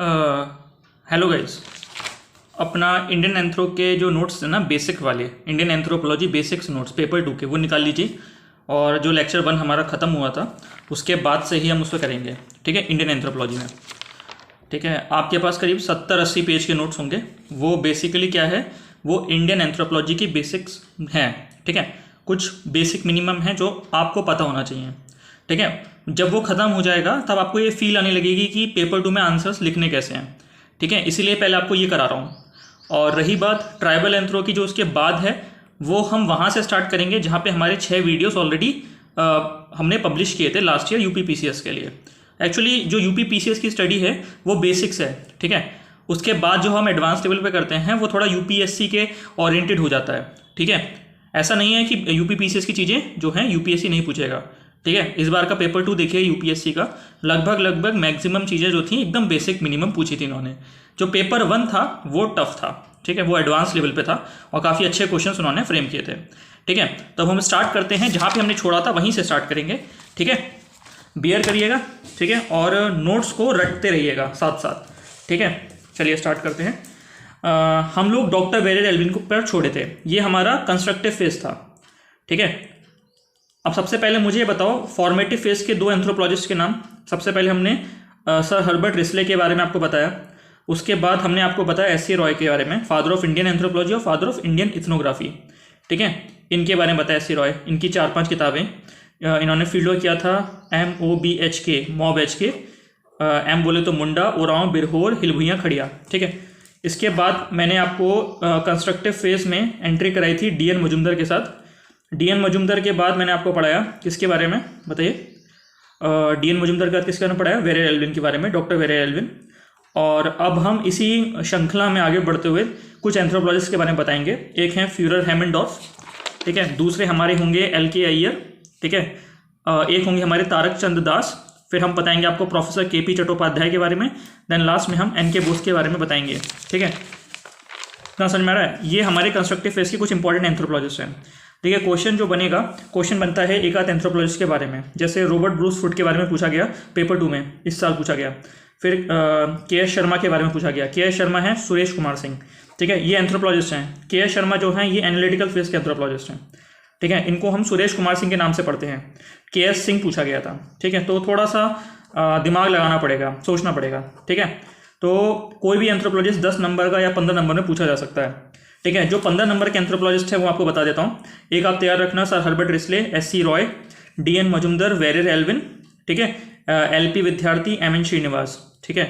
Hello guys. अपना Indian anthro के जो नोट्स है ना, बेसिक वाले Indian anthropology basics notes paper 2 के, वो निकाल लीजिए। और जो लेक्चर 1 हमारा ख़त्म हुआ था उसके बाद से ही हम उसको करेंगे, ठीक है, इंडियन एंथ्रोपोलॉजी में। ठीक है, आपके पास करीब 70-80 पेज के नोट्स होंगे। वो बेसिकली क्या है, वो इंडियन एंथ्रोपोलॉजी की बेसिक्स हैं। ठीक है, कुछ बेसिक मिनिमम है जो आपको पता होना चाहिए। ठीक है, जब वो ख़त्म हो जाएगा तब आपको ये फील आने लगेगी कि पेपर 2 में आंसर्स लिखने कैसे हैं। ठीक है, इसीलिए पहले आपको ये करा रहा हूँ। और रही बात ट्राइबल एंथ्रो की, जो उसके बाद है, वो हम वहाँ से स्टार्ट करेंगे जहाँ पे हमारे 6 वीडियोस ऑलरेडी हमने पब्लिश किए थे लास्ट ईयर यूपी पीसीएस के लिए। एक्चुअली जो यूपी पीसीएस की स्टडी है वो बेसिक्स है। ठीक है, उसके बाद जो हम एडवांस लेवल पे करते हैं वो थोड़ा यूपीएससी के ओरिएंटेड हो जाता है। ठीक है, ऐसा नहीं है कि यूपी पीसीएस की चीज़ें जो हैं यूपीएससी नहीं पूछेगा। ठीक है, इस बार का पेपर 2 देखिए यूपीएससी का, लगभग मैक्सिमम चीज़ें जो थी एकदम बेसिक मिनिमम पूछी थी इन्होंने। जो पेपर 1 था वो टफ था। ठीक है, वो एडवांस लेवल पे था और काफ़ी अच्छे क्वेश्चंस उन्होंने फ्रेम किए थे। ठीक है, तो हम स्टार्ट करते हैं जहाँ पे हमने छोड़ा था वहीं से स्टार्ट करेंगे। ठीक है, बियर करिएगा। ठीक है, और नोट्स को रटते रहिएगा साथ साथ। ठीक है, चलिए स्टार्ट करते हैं। हम लोग डॉक्टर वेरेल एल्विन को पर छोड़े थे, ये हमारा कंस्ट्रक्टिव फेज था। ठीक है, अब सबसे पहले मुझे ये बताओ फॉर्मेटिव फेज के 2 एंथ्रोपोलॉजिस्ट के नाम। सबसे पहले हमने सर हर्बर्ट रिस्ले के बारे में आपको बताया। उसके बाद हमने आपको बताया एस सी रॉय के बारे में, फादर ऑफ इंडियन एंथ्रोपोलॉजी और फादर ऑफ इंडियन इथनोग्राफी। ठीक है, इनके बारे में बताया एस सी रॉय। इनकी 4-5 किताबें इन्होंने फील्ड वर्क किया था। MOBHK, मॉब HK, एम बोले तो मुंडा, ओरांव, बिरहोर, हिलभुइयाँ, खड़िया। ठीक है, इसके बाद मैंने आपको कंस्ट्रक्टिव फेज में एंट्री कराई थी DN मजुमदार के साथ। DN मजुमदार के बाद मैंने आपको पढ़ाया किसके बारे में बताइए, DN मजुमदार के बाद किसके बारे में पढ़ाया, वेरेल एल्विन के बारे में, डॉक्टर वेरेल एल्विन। और अब हम इसी श्रृंखला में आगे बढ़ते हुए कुछ एंथ्रोपोलॉजिस्ट के बारे में बताएंगे। एक हैं फ्यूरर हैमेंडॉर्फ। ठीक है, दूसरे हमारे होंगे LK अय्यर। ठीक है, एक होंगे हमारे तारक चंद दास। फिर हम बताएंगे आपको प्रोफेसर KP चट्टोपाध्याय के बारे में। देन लास्ट में हम NK बोस के बारे में बताएंगे। ठीक है, इतना समझ में आ रहा है। ये हमारे कंस्ट्रक्टिव फेज के कुछ इंपॉर्टेंट एंथ्रोपोलॉजिस्ट हैं। ठीक है, क्वेश्चन जो बनेगा, क्वेश्चन बनता है एक आध एंथ्रोपोलॉजिस्ट के बारे में। जैसे रॉबर्ट ब्रूस फुट के बारे में पूछा गया पेपर 2 में, इस साल पूछा गया। फिर KS शर्मा के बारे में पूछा गया। KS शर्मा है सुरेश कुमार सिंह। ठीक है, ये एंथ्रोपोलॉजिस्ट हैं। KS शर्मा जो हैं ये एनालिटिकल फेज के एंथ्रोपोलॉजिस्ट हैं। ठीक है, इनको हम सुरेश कुमार सिंह के नाम से पढ़ते हैं। KS सिंह पूछा गया था। ठीक है, तो थोड़ा सा दिमाग लगाना पड़ेगा, सोचना पड़ेगा। ठीक है, तो कोई भी एंथ्रोपोलॉजिस्ट 10 नंबर का या 15 नंबर में पूछा जा सकता है। ठीक है, जो 15 नंबर के एंथ्रोपोलॉजिस्ट है वो आपको बता देता हूँ। एक आप तैयार रखना, sir Herbert Risley, SC Roy, DN Majumdar, Verrier Elwin. ठीक है, LP विद्यार्थी, MN श्रीनिवास। ठीक है,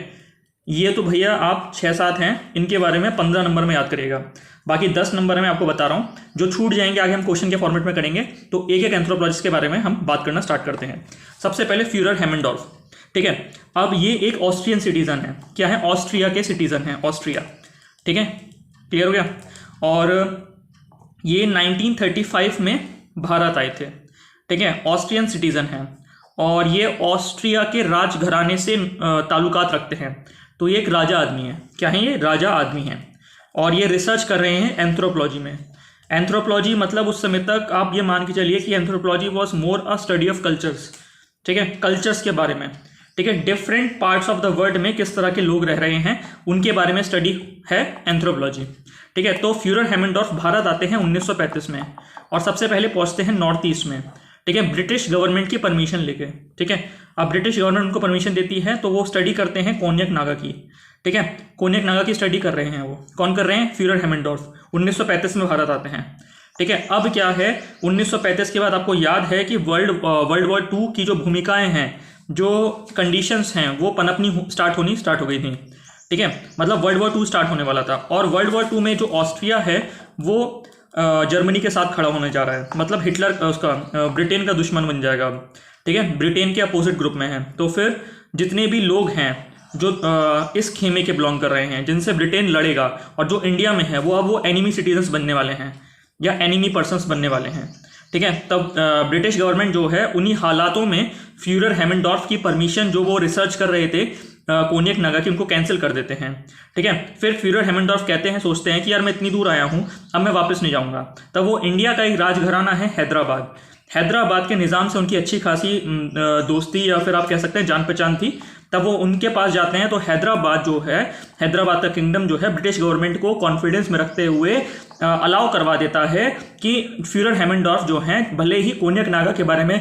ये तो भैया आप 6-7 हैं, इनके बारे में 15 नंबर में याद करिएगा। बाकी 10 नंबर में आपको बता रहा हूँ, जो छूट जाएंगे आगे हम क्वेश्चन के फॉर्मेट में करेंगे। तो एक एक एंथ्रोपोलॉजिस्ट के बारे में हम बात करना स्टार्ट करते हैं। सबसे पहले फ्यूरर हैमेंडॉर्फ। ठीक है, अब ये एक ऑस्ट्रियन सिटीजन है। क्या है, ऑस्ट्रिया के सिटीजन हैं, ऑस्ट्रिया। ठीक है, क्लियर हो गया। और ये 1935 में भारत आए थे। ठीक है, ऑस्ट्रियन सिटीजन हैं और ये ऑस्ट्रिया के राजघराने से ताल्लुकात रखते हैं। तो ये एक राजा आदमी है। क्या है, ये राजा आदमी है और ये रिसर्च कर रहे हैं एंथ्रोपोलॉजी में। एंथ्रोपोलॉजी मतलब उस समय तक आप ये मान के चलिए कि anthropology was more a study of cultures. ठीक है, कल्चर्स के बारे में। ठीक है, different parts of the world में किस तरह के लोग रह रहे हैं उनके बारे में स्टडी है एंथ्रोपोलॉजी। ठीक है, तो फ्यूरर हैमेंडॉर्फ भारत आते हैं 1935 में और सबसे पहले पहुंचते हैं नॉर्थ ईस्ट में। ठीक है, ब्रिटिश गवर्नमेंट की परमिशन लेके। ठीक है, अब ब्रिटिश गवर्नमेंट उनको परमिशन देती है तो वो स्टडी करते हैं कोन्याक नागा की। ठीक है, कोन्याक नागा की स्टडी कर रहे हैं। वो कौन कर रहे हैं, फ्यूरर हैमेंडॉर्फ। 1935 में भारत आते हैं। ठीक है, अब क्या है, 1935 के बाद आपको याद है कि वर्ल्ड वॉर 2 की जो भूमिकाएं हैं, जो कंडीशंस हैं, वो पनपनी स्टार्ट हो गई थी। ठीक है, मतलब वर्ल्ड वॉर 2 स्टार्ट होने वाला था और वर्ल्ड वॉर 2 में जो ऑस्ट्रिया है वो जर्मनी के साथ खड़ा होने जा रहा है। मतलब हिटलर उसका ब्रिटेन का दुश्मन बन जाएगा। ठीक है, ब्रिटेन के अपोजिट ग्रुप में है। तो फिर जितने भी लोग हैं जो इस खेमे के बिलोंग कर रहे हैं, जिनसे ब्रिटेन लड़ेगा और जो इंडिया में है, वो अब वो एनिमी सिटीजन्स बनने वाले हैं या एनिमी पर्सन्स बनने वाले हैं। ठीक है, तब ब्रिटिश गवर्नमेंट जो है उन्हीं हालातों में फ्यूरर हैमेंडॉर्फ की परमिशन जो वो रिसर्च कर रहे थे कोन्याक नागा की, उनको कैंसिल कर देते हैं। ठीक है, फिर फ्यूरर हैमेंडॉर्फ कहते हैं, सोचते हैं कि यार मैं इतनी दूर आया हूँ, अब मैं वापस नहीं जाऊँगा। तब वो इंडिया का एक राजघराना है हैदराबाद के निज़ाम से उनकी अच्छी खासी दोस्ती या फिर आप कह सकते हैं जान पहचान थी। तब वो उनके पास जाते हैं। तो हैदराबाद जो है, हैदराबाद का किंगडम जो है ब्रिटिश गवर्नमेंट को कॉन्फिडेंस में रखते हुए अलाउ करवा देता है कि फ्यूरर हेमेंडॉर्फ जो हैं भले ही कोन्याक नागा के बारे में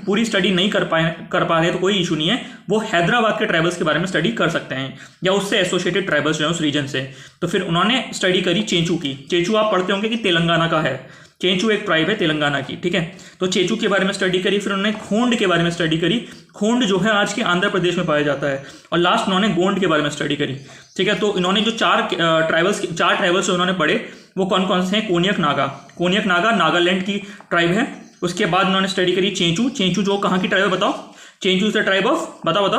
पूरी स्टडी नहीं कर पा रहे तो कोई इशू नहीं है, वो हैदराबाद के ट्राइबल्स के बारे में स्टडी कर सकते हैं या उससे एसोसिएटेड ट्राइबल्स जो है उस रीजन से। तो फिर उन्होंने स्टडी करी चेंचू की। चेंचू आप पढ़ते होंगे कि तेलंगाना का है, चेंचू एक ट्राइब है तेलंगाना की, ठीक है। तो चेंचू के बारे में स्टडी करी, फिर उन्होंने खोंड के बारे में स्टडी करी। खोंड जो है आज के आंध्र प्रदेश में पाया जाता है। और लास्ट उन्होंने गोंड के बारे में स्टडी करी, ठीक है। तो इन्होंने जो चार ट्राइबल्स जो उन्होंने पढ़े वो कौन कौन से हैं? कोन्याक नागा, कोन्याक नागा नागालैंड की ट्राइब है। उसके बाद उन्होंने स्टडी करी चेंचू। चेंचू जो कहाँ की ट्राइब है बताओ? Chenchu is the tribe of, बताओ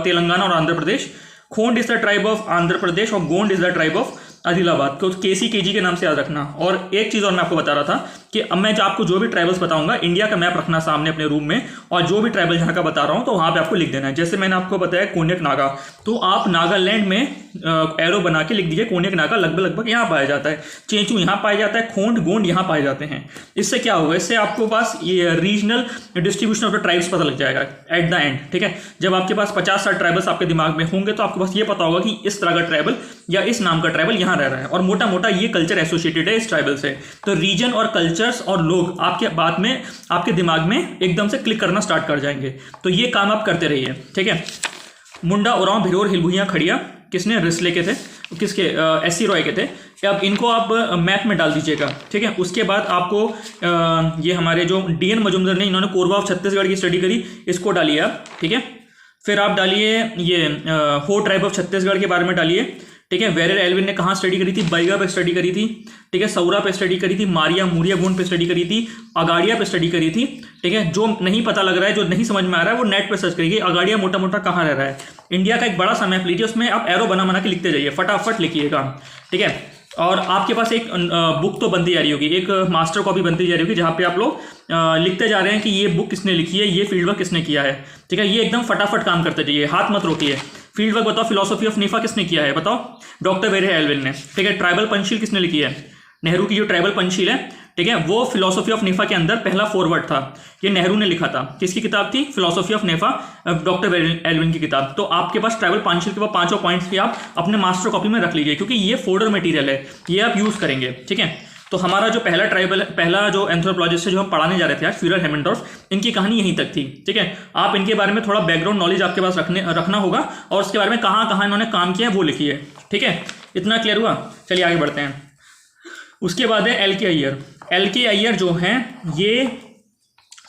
तेलंगाना और Andhra Pradesh. Khond is the tribe of Andhra Pradesh और Gond is the tribe of Adilabad. तो केसी केजी के नाम से याद रखना। और एक चीज़ और मैं आपको बता रहा था कि अब मैं आपको जो भी ट्राइबल्स बताऊंगा, इंडिया का मैप रखना सामने अपने रूम में, और जो भी ट्राइबल यहाँ का बता रहा हूँ तो वहाँ पे आपको लिख देना है। जैसे मैंने आपको बताया कोन्याक नागा, तो आप नागालैंड में एरो बना के लिख दीजिए कोन्याक नागा लगभग यहाँ पाया जाता है। चेंचू यहाँ पाया जाता है, खोंड गोंड यहाँ पाए जाते हैं। इससे क्या होगा? इससे आपको पास ये regional distribution of the tribes पता लग जाएगा एट द एंड, ठीक है। जब आपके पास 50-60 ट्राइबल्स आपके दिमाग में होंगे तो आपको बस ये पता होगा कि इस तरह का ट्राइबल या इस नाम का ट्राइबल यहाँ रह रहा है और मोटा मोटा ये कल्चर एसोसिएटेड है इस ट्राइबल से। तो रीजन और कल्चर्स और लोग आपके बाद में आपके दिमाग में एकदम से क्लिक करना स्टार्ट कर जाएंगे। तो ये काम आप करते रहिए, ठीक है। मुंडा, उरांव, भिरोर, हिलभुइयां, खड़िया किसने? रिस्ले के थे, किसके? एस सी रॉय के थे। अब इनको आप मैप में डाल दीजिएगा, ठीक है। उसके बाद आपको ये हमारे जो DN मजुमदार ने, इन्होंने कोरबा ऑफ छत्तीसगढ़ की स्टडी करी, इसको डालिए आप, ठीक है। फिर आप डालिए ये हो ट्राइब ऑफ छत्तीसगढ़ के बारे में डालिए, ठीक है। वेरेर एल्विन ने कहाँ स्टडी करी थी? बैगा पे स्टडी करी थी, ठीक है। सौरा पे स्टडी करी थी, मारिया मूरिया गोंड पे स्टडी करी थी, अगाड़िया पे स्टडी करी थी, ठीक है। जो नहीं पता लग रहा है, जो नहीं समझ में आ रहा है, वो नेट पे सर्च करिए अगाड़िया मोटा मोटा कहाँ रह रहा है। इंडिया का एक बड़ा सा मैप लीजिए, उसमें आप एरो बना के लिखते जाइए, फटाफट लिखिएगा, ठीक है। और आपके पास एक बुक तो बनती जा रही होगी, एक मास्टर कॉपी बनती जा रही होगी जहाँ पे आप लोग लिखते जा रहे हैं कि ये बुक किसने लिखी है, ये फील्ड वर्क किसने किया है, ठीक है। ये एकदम फटाफट काम करते जाइए, हाथ मत रोकिए। फील्ड वर्क बताओ, फिलोसफी ऑफ नीफा किसने किया है बताओ? डॉक्टर वेरेर एल्विन ने, ठीक है। ट्राइबल पंचशील किसने लिखी है? नेहरू की जो ट्राइबल पंचशील है, ठीक है, वो फिलोसफी ऑफ नेफा के अंदर पहला फॉरवर्ड था, ये नेहरू ने लिखा था। किसकी किताब थी? Philosophy of NEFA, doctor Verrier Elwin की किताब। तो आपके पास ट्राइबल पंचशील के पांचों पॉइंट्स भी आप अपने मास्टर कॉपी में रख लीजिए, क्योंकि ये फोल्डर मटेरियल है, ये आप यूज करेंगे, ठीक है। तो हमारा जो पहला जो एंथ्रोपोलॉजिस्ट है जो हम पढ़ाने जा रहे थे आज, फ्यूरर हेमेंडॉर्फ, इनकी कहानी यहीं तक थी, ठीक है। आप इनके बारे में थोड़ा बैकग्राउंड नॉलेज आपके पास रखना होगा और उसके बारे में कहाँ इन्होंने काम किया है वो लिखिए, ठीक है। इतना क्लियर हुआ? चलिए आगे बढ़ते हैं। उसके बाद है LK अय्यर। LK अय्यर जो हैं ये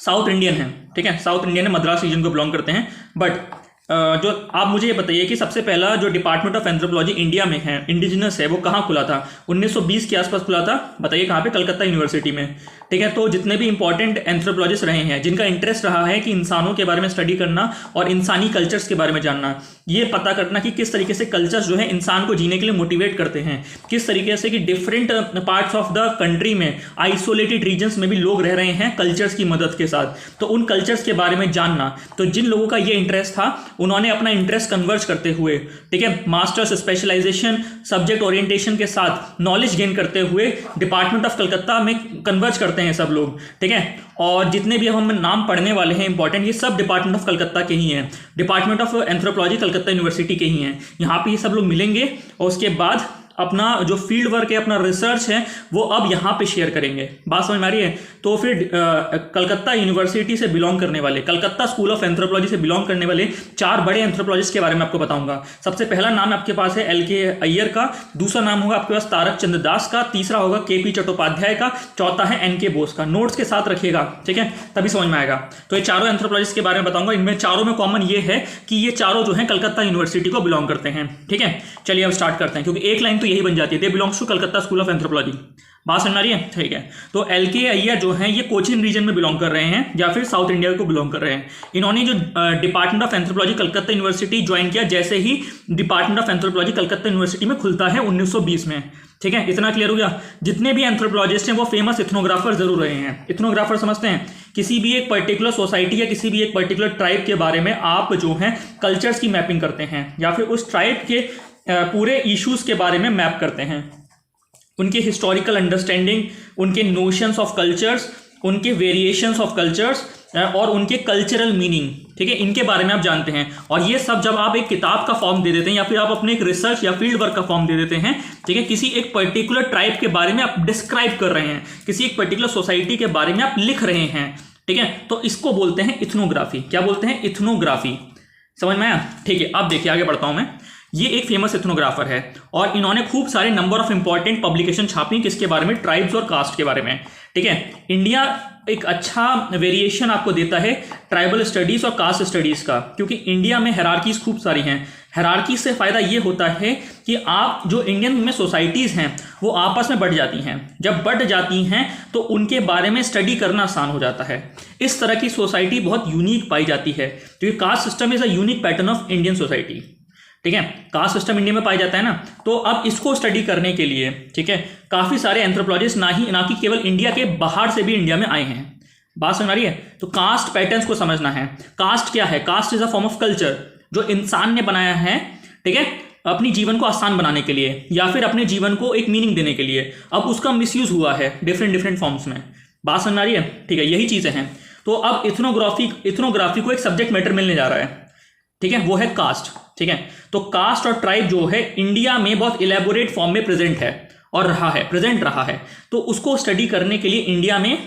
साउथ इंडियन हैं, ठीक है। साउथ इंडियन है, मद्रास रीजन को बिलोंग करते हैं। बट जो आप मुझे ये बताइए कि सबसे पहला जो डिपार्टमेंट ऑफ एंथ्रोपोलॉजी इंडिया में है, इंडिजिनस है, वो कहाँ खुला था? 1920 के आसपास खुला था। बताइए कहाँ पे? कलकत्ता यूनिवर्सिटी में, ठीक है। तो जितने भी इंपॉर्टेंट एंथ्रोपोलॉजिस्ट रहे हैं, जिनका इंटरेस्ट रहा है कि इंसानों के बारे में स्टडी करना और इंसानी कल्चर्स के बारे में जानना, ये पता करना कि किस तरीके से कल्चर्स जो है इंसान को जीने के लिए मोटिवेट करते हैं, किस तरीके से कि different parts of the country में, आइसोलेटेड रीजन्स में भी लोग रह रहे हैं कल्चर्स की मदद के साथ, तो उन कल्चर्स के बारे में जानना। तो जिन लोगों का ये इंटरेस्ट था, उन्होंने अपना इंटरेस्ट कन्वर्ज करते हुए, ठीक है, मास्टर्स स्पेशलाइजेशन सब्जेक्ट ओरिएंटेशन के साथ नॉलेज गेन करते हुए डिपार्टमेंट ऑफ कलकत्ता में कन्वर्ज करते हैं सब लोग, ठीक है। और जितने भी अब हम नाम पढ़ने वाले हैं इंपॉर्टेंट, ये सब डिपार्टमेंट ऑफ कलकत्ता के ही हैं, department of anthropology Calcutta university के ही हैं। यहाँ पे ये सब लोग मिलेंगे और उसके बाद अपना जो फील्ड वर्क है, अपना रिसर्च है, वो अब यहाँ पे शेयर करेंगे। बात समझ में आ रही है? तो फिर कलकत्ता यूनिवर्सिटी से बिलोंग करने वाले, कलकत्ता स्कूल ऑफ एंथ्रोपोलॉजी से बिलोंग करने वाले 4 बड़े एंथ्रोपोलॉजिस्ट के बारे में आपको बताऊंगा। सबसे पहला नाम आपके पास है LK अय्यर का, दूसरा नाम होगा आपके पास तारक चंद्र दास का, तीसरा होगा KP चट्टोपाध्याय का, चौथा है NK बोस का। नोट्स के साथ रखिएगा, ठीक है, तभी समझ में आएगा। तो ये चारों एंथ्रोपोलॉजिस्ट के बारे में बताऊंगा। इनमें चारों में कॉमन ये है कि ये चारों जो है कलकत्ता यूनिवर्सिटी को बिलोंग करते हैं, ठीक है। चलिए अब स्टार्ट करते हैं, क्योंकि एक लाइन तो यही बन जाती है, they belongs to Calcutta school of anthropology. बात समझ आ रही है? ठीक है। तो LK अय्यर जो हैं ये कोचिन रीजन में बिलोंग कर रहे हैं या फिर साउथ इंडिया को बिलोंग कर रहे हैं। इन्होंने जो department of anthropology Calcutta university join किया जैसे ही department of anthropology Calcutta university में खुलता है 1920 में, ठीक है। इतना क्लियर हो गया? जितने भी एंथ्रोपोलॉजिस्ट हैं वो फेमस इथनोग्राफर जरूर रहे हैं। इथनोग्राफर समझते हैं? किसी भी एक पर्टिकुलर सोसाइटी या किसी भी एक पर्टिकुलर ट्राइब के बारे में आप जो है कल्चर्स की मैपिंग करते हैं या फिर उस ट्राइब के पूरे इश्यूज के बारे में मैप करते हैं, उनके हिस्टोरिकल अंडरस्टैंडिंग, उनके नोशंस ऑफ कल्चर्स, उनके वेरिएशंस ऑफ कल्चर्स और उनके कल्चरल मीनिंग, ठीक है, इनके बारे में आप जानते हैं। और ये सब जब आप एक किताब का फॉर्म दे देते हैं या फिर आप अपने एक रिसर्च या फील्ड वर्क का फॉर्म दे देते हैं, ठीक है, किसी एक पर्टिकुलर ट्राइब के बारे में आप डिस्क्राइब कर रहे हैं, किसी एक पर्टिकुलर सोसाइटी के बारे में आप लिख रहे हैं, ठीक है, तो इसको बोलते हैं इथनोग्राफी। क्या बोलते हैं? इथनोग्राफी। समझ में आया? ठीक है, अब देखिए आगे बढ़ता हूं मैं। ये एक फेमस इथनोग्राफर है और इन्होंने खूब सारे नंबर ऑफ इंपॉर्टेंट पब्लिकेशन छापी किसके बारे में? ट्राइब्स और कास्ट के बारे में, ठीक है। इंडिया एक अच्छा वेरिएशन आपको देता है ट्राइबल स्टडीज और कास्ट स्टडीज का, क्योंकि इंडिया में हायरार्कीज खूब सारी हैं। हायरार्की से फायदा ये होता है कि आप जो इंडियन में सोसाइटीज हैं वो आपस में बढ़ जाती हैं। जब बढ़ जाती हैं तो उनके बारे में स्टडी करना आसान हो जाता है। इस तरह की सोसाइटी बहुत यूनिक पाई जाती है, क्योंकि caste system is a unique pattern of Indian society, ठीक है। कास्ट सिस्टम इंडिया में पाया जाता है ना, तो अब इसको स्टडी करने के लिए, ठीक है, काफी सारे एंथ्रोपोलॉजिस्ट ना कि केवल इंडिया के बाहर से भी इंडिया में आए हैं। बात समझ आ रही है? तो कास्ट पैटर्न्स को समझना है। कास्ट क्या है? Caste is a form of culture जो इंसान ने बनाया है, ठीक है, अपनी जीवन को आसान बनाने के लिए या फिर अपने जीवन को एक मीनिंग देने के लिए। अब उसका मिसयूज हुआ है डिफरेंट फॉर्म्स में। बात समझ आ रही है? ठीक है, यही चीजें हैं। तो अब इथनोग्राफी को एक सब्जेक्ट मैटर मिलने जा रहा है, ठीक है, वो है कास्ट, ठीक है। तो कास्ट और ट्राइब जो है इंडिया में बहुत इलेबोरेट फॉर्म में प्रेजेंट रहा है। तो उसको स्टडी करने के लिए इंडिया में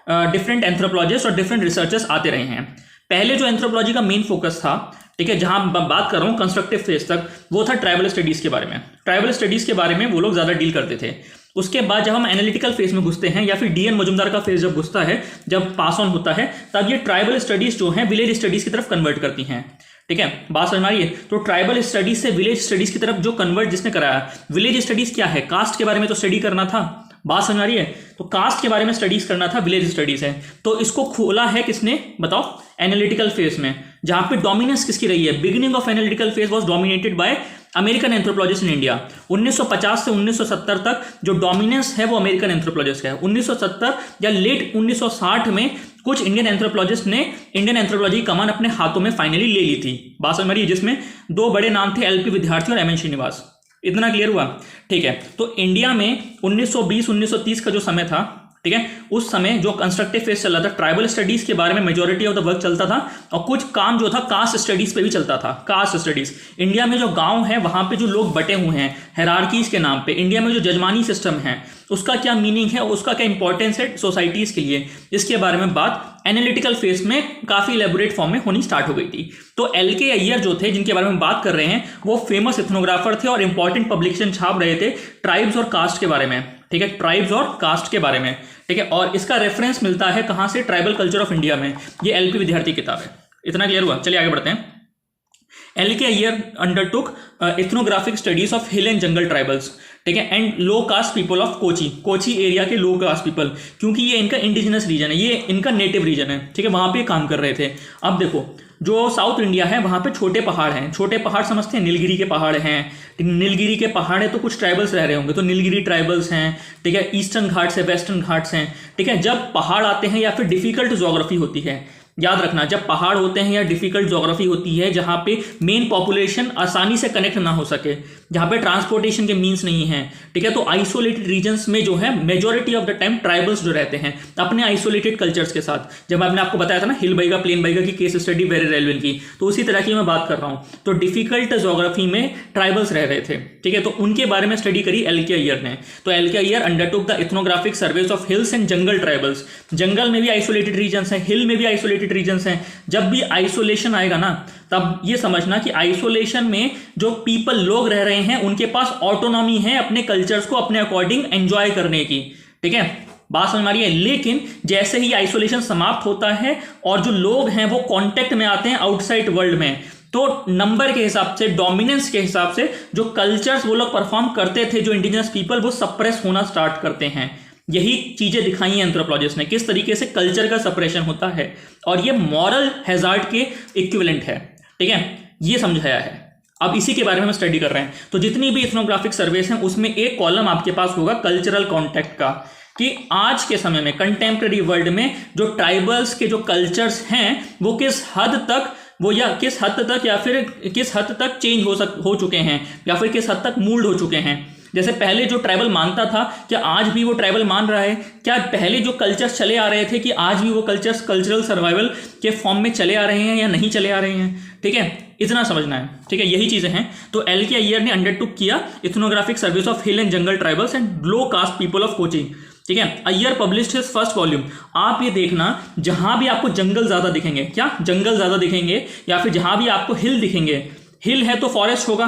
डिफरेंट एंथ्रोपोलॉजिस्ट और डिफरेंट रिसर्चर्स आते रहे हैं। पहले जो एंथ्रोपोलॉजी का मेन फोकस था, ठीक है, जहां बात कर रहा हूं कंस्ट्रक्टिव फेज तक, वो था ट्राइबल स्टडीज के बारे में। ट्राइबल स्टडीज के बारे में वो लोग ज्यादा डील करते थे। उसके बाद जब हम एनालिटिकल फेज में घुसते हैं या फिर डीएन मजुमदार का फेज जब घुसता है, जब पास ऑन होता है, तब ये ट्राइबल स्टडीज जो हैं विलेज स्टडीज की तरफ कन्वर्ट करती हैं, ठीक है। बात समझ में आ रही है? तो ट्राइबल स्टडीज से विलेज स्टडीज की तरफ जो कन्वर्ट जिसने कराया, विलेज स्टडीज क्या है? कास्ट के बारे में तो स्टडी करना था। बात समझ आ रही है? तो कास्ट के बारे में स्टडीज करना था, विलेज स्टडीज है। तो इसको खोला है किसने? बताओ। एनालिटिकल फेज में, जहां पे डोमिनेंस किसकी रही है? Beginning of analytical phase was dominated by American anthropologist in India. 1950 से 1970 तक जो डोमिनेंस है वो अमेरिकन एंथ्रोपोलॉजिस्ट का है। 1970 या लेट 1960 में कुछ इंडियन एंथ्रोपोलॉजिस्ट ने इंडियन एंथ्रोपोलॉजी कमान अपने हाथों में फाइनली ले ली थी। बात समझ रही है? जिसमें दो बड़े नाम थे, एलपी विद्यार्थी और एमएन श्रीनिवास। इतना क्लियर हुआ? ठीक है। तो इंडिया में 1920-1930 का जो समय था, ठीक है, उस समय जो कंस्ट्रक्टिव फेज चल रहा था, ट्राइबल स्टडीज के बारे में मेजॉरिटी ऑफ द वर्क चलता था और कुछ काम जो था कास्ट स्टडीज पे भी चलता था। कास्ट स्टडीज, इंडिया में जो गांव है वहां पे जो लोग बटे हुए हैं हायरार्कीज के नाम पे, इंडिया में जो जजमानी सिस्टम है उसका क्या मीनिंग है, उसका क्या इंपॉर्टेंस है सोसाइटीज के लिए, इसके बारे में बात एनालिटिकल फेज में काफी इलेबोरेट फॉर्म में होनी स्टार्ट हो गई थी। तो एलके अय्यर जो थे, जिनके बारे में बात कर रहे हैं, वो फेमस इथनोग्राफर थे और इंपॉर्टेंट पब्लिकेशन छाप रहे थे ट्राइब्स और कास्ट के बारे में, ठीक है, ट्राइब्स और कास्ट के बारे में, ठीक है। और इसका रेफरेंस मिलता है कहां से? ट्राइबल कल्चर ऑफ इंडिया में। ये एलपी विद्यार्थी किताब है। इतना क्लियर हुआ? चलिए आगे बढ़ते हैं। L K Iyer undertook ethnographic studies of hill and jungle tribals, ठीक है, and low caste people of Kochi area के लो कास्ट पीपल, क्योंकि ये इनका इंडिजिनस रीजन है, ये इनका नेटिव रीजन है, ठीक है, वहां पे काम कर रहे थे। अब देखो, जो साउथ इंडिया है वहां पे छोटे पहाड़ हैं, छोटे पहाड़ समझते हैं, नीलगिरी के पहाड़ हैं, नीलगिरी के पहाड़ है तो कुछ ट्राइबल्स रह रहे होंगे, तो नीलगिरी ट्राइबल्स हैं, ठीक है, ईस्टर्न घाट्स है, वेस्टर्न घाट्स हैं, ठीक है। जब पहाड़ आते हैं या फिर डिफिकल्ट ज्योग्राफी होती है, याद रखना, जब पहाड़ होते हैं या डिफिकल्ट ज्योग्राफी होती है जहां पे मेन पॉपुलेशन आसानी से कनेक्ट ना हो सके, जहां पे ट्रांसपोर्टेशन के मींस नहीं है, ठीक है, तो आइसोलेटेड रीजन्स में जो है majority of the time tribals जो रहते हैं अपने आइसोलेटेड कल्चर्स के साथ। जब मैंने आपको बताया था ना हिल बाइगा प्लेन बाइगा की केस स्टडी वेरी रेलेवेंट की, तो उसी तरह की मैं बात कर रहा हूं। तो डिफिकल्ट ज्योग्राफी में ट्राइबल्स रह रहे थे, ठीक है, तो उनके बारे में स्टडी करी एलके अय्यर ने। तो L K Iyer undertook the ethnographic surveys of hills and jungle tribals. जंगल में भी आइसोलेटेड रीजन्स हैं, हिल में भी आइसोलेटेड रीजन्स हैं। जब भी आइसोलेशन आएगा ना, तब ये समझना कि आइसोलेशन में जो पीपल लोग रह रहे हैं उनके पास ऑटोनॉमी है अपने कल्चर्स को अपने अकॉर्डिंग एंजॉय करने की, ठीक है, बात समझ में आ रही है। लेकिन जैसे ही आइसोलेशन समाप्त होता है और जो लोग हैं वो कांटेक्ट में आते हैं आउटसाइड वर्ल्ड में, तो नंबर के हिसाब से, डोमिनेंस के हिसाब से जो कल्चर्स वो लोग परफॉर्म करते थे, जो इंडिजिनस पीपल, वो सप्रेस होना स्टार्ट करते हैं। यही चीजें दिखाई हैं एंथ्रोपोलॉजिस्ट ने, किस तरीके से कल्चर का सप्रेशन होता है, और ये मॉरल हैजार्ड के इक्विवेलेंट है, ठीक है, ये समझाया है। अब इसी के बारे में हम स्टडी कर रहे हैं। तो जितनी भी इथनोग्राफिक सर्वेस हैं उसमें एक कॉलम आपके पास होगा कल्चरल कॉन्टेक्ट का, कि आज के समय में कंटेम्प्रेरी वर्ल्ड में जो ट्राइबल्स के जो कल्चर्स हैं वो किस हद तक या फिर किस हद तक चेंज हो चुके हैं या फिर किस हद तक मूल्ड हो चुके हैं। जैसे पहले जो ट्राइबल मानता था, क्या आज भी वो ट्राइबल मान रहा है? क्या पहले जो कल्चर्स चले आ रहे थे, कि आज भी वो कल्चर्स कल्चरल सर्वाइवल के फॉर्म में चले आ रहे हैं या नहीं चले आ रहे हैं? ठीक है, इतना समझना है। ठीक है, यही चीजें हैं। तो एल के अय्यर ने अंडरटुक किया ethnographic service of hill and jungle tribals and low caste people of Kochi. ठीक है, Iyer published his first volume. आप ये देखना, जहां भी आपको जंगल ज्यादा दिखेंगे, क्या जंगल ज्यादा दिखेंगे, या फिर जहां भी आपको हिल दिखेंगे, हिल है तो फॉरेस्ट होगा,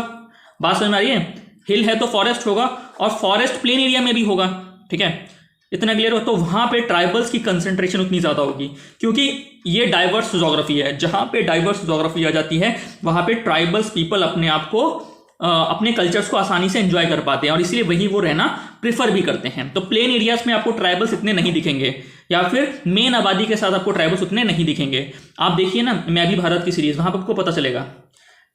बात समझ में आ रही है? हिल है तो फॉरेस्ट होगा, और फॉरेस्ट प्लेन एरिया में भी होगा। ठीक है, इतना क्लियर हो? तो वहां पे ट्राइबल्स की कंसंट्रेशन उतनी ज्यादा होगी, क्योंकि ये डाइवर्स जोग्राफी है। जहां पे डाइवर्स जोग्राफी आ जाती है, वहां पे ट्राइबल्स पीपल अपने आप को अपने कल्चर्स को आसानी से एंजॉय कर पाते हैं, और इसलिए वही वो रहना प्रेफर भी करते हैं। तो प्लेन एरियाज में आपको ट्राइबल्स इतने नहीं दिखेंगे, या फिर मेन आबादी के साथ आपको ट्राइबल्स उतने नहीं दिखेंगे। आप देखिए ना मैं भी भारत की सीरीज, वहां पर आपको पता चलेगा।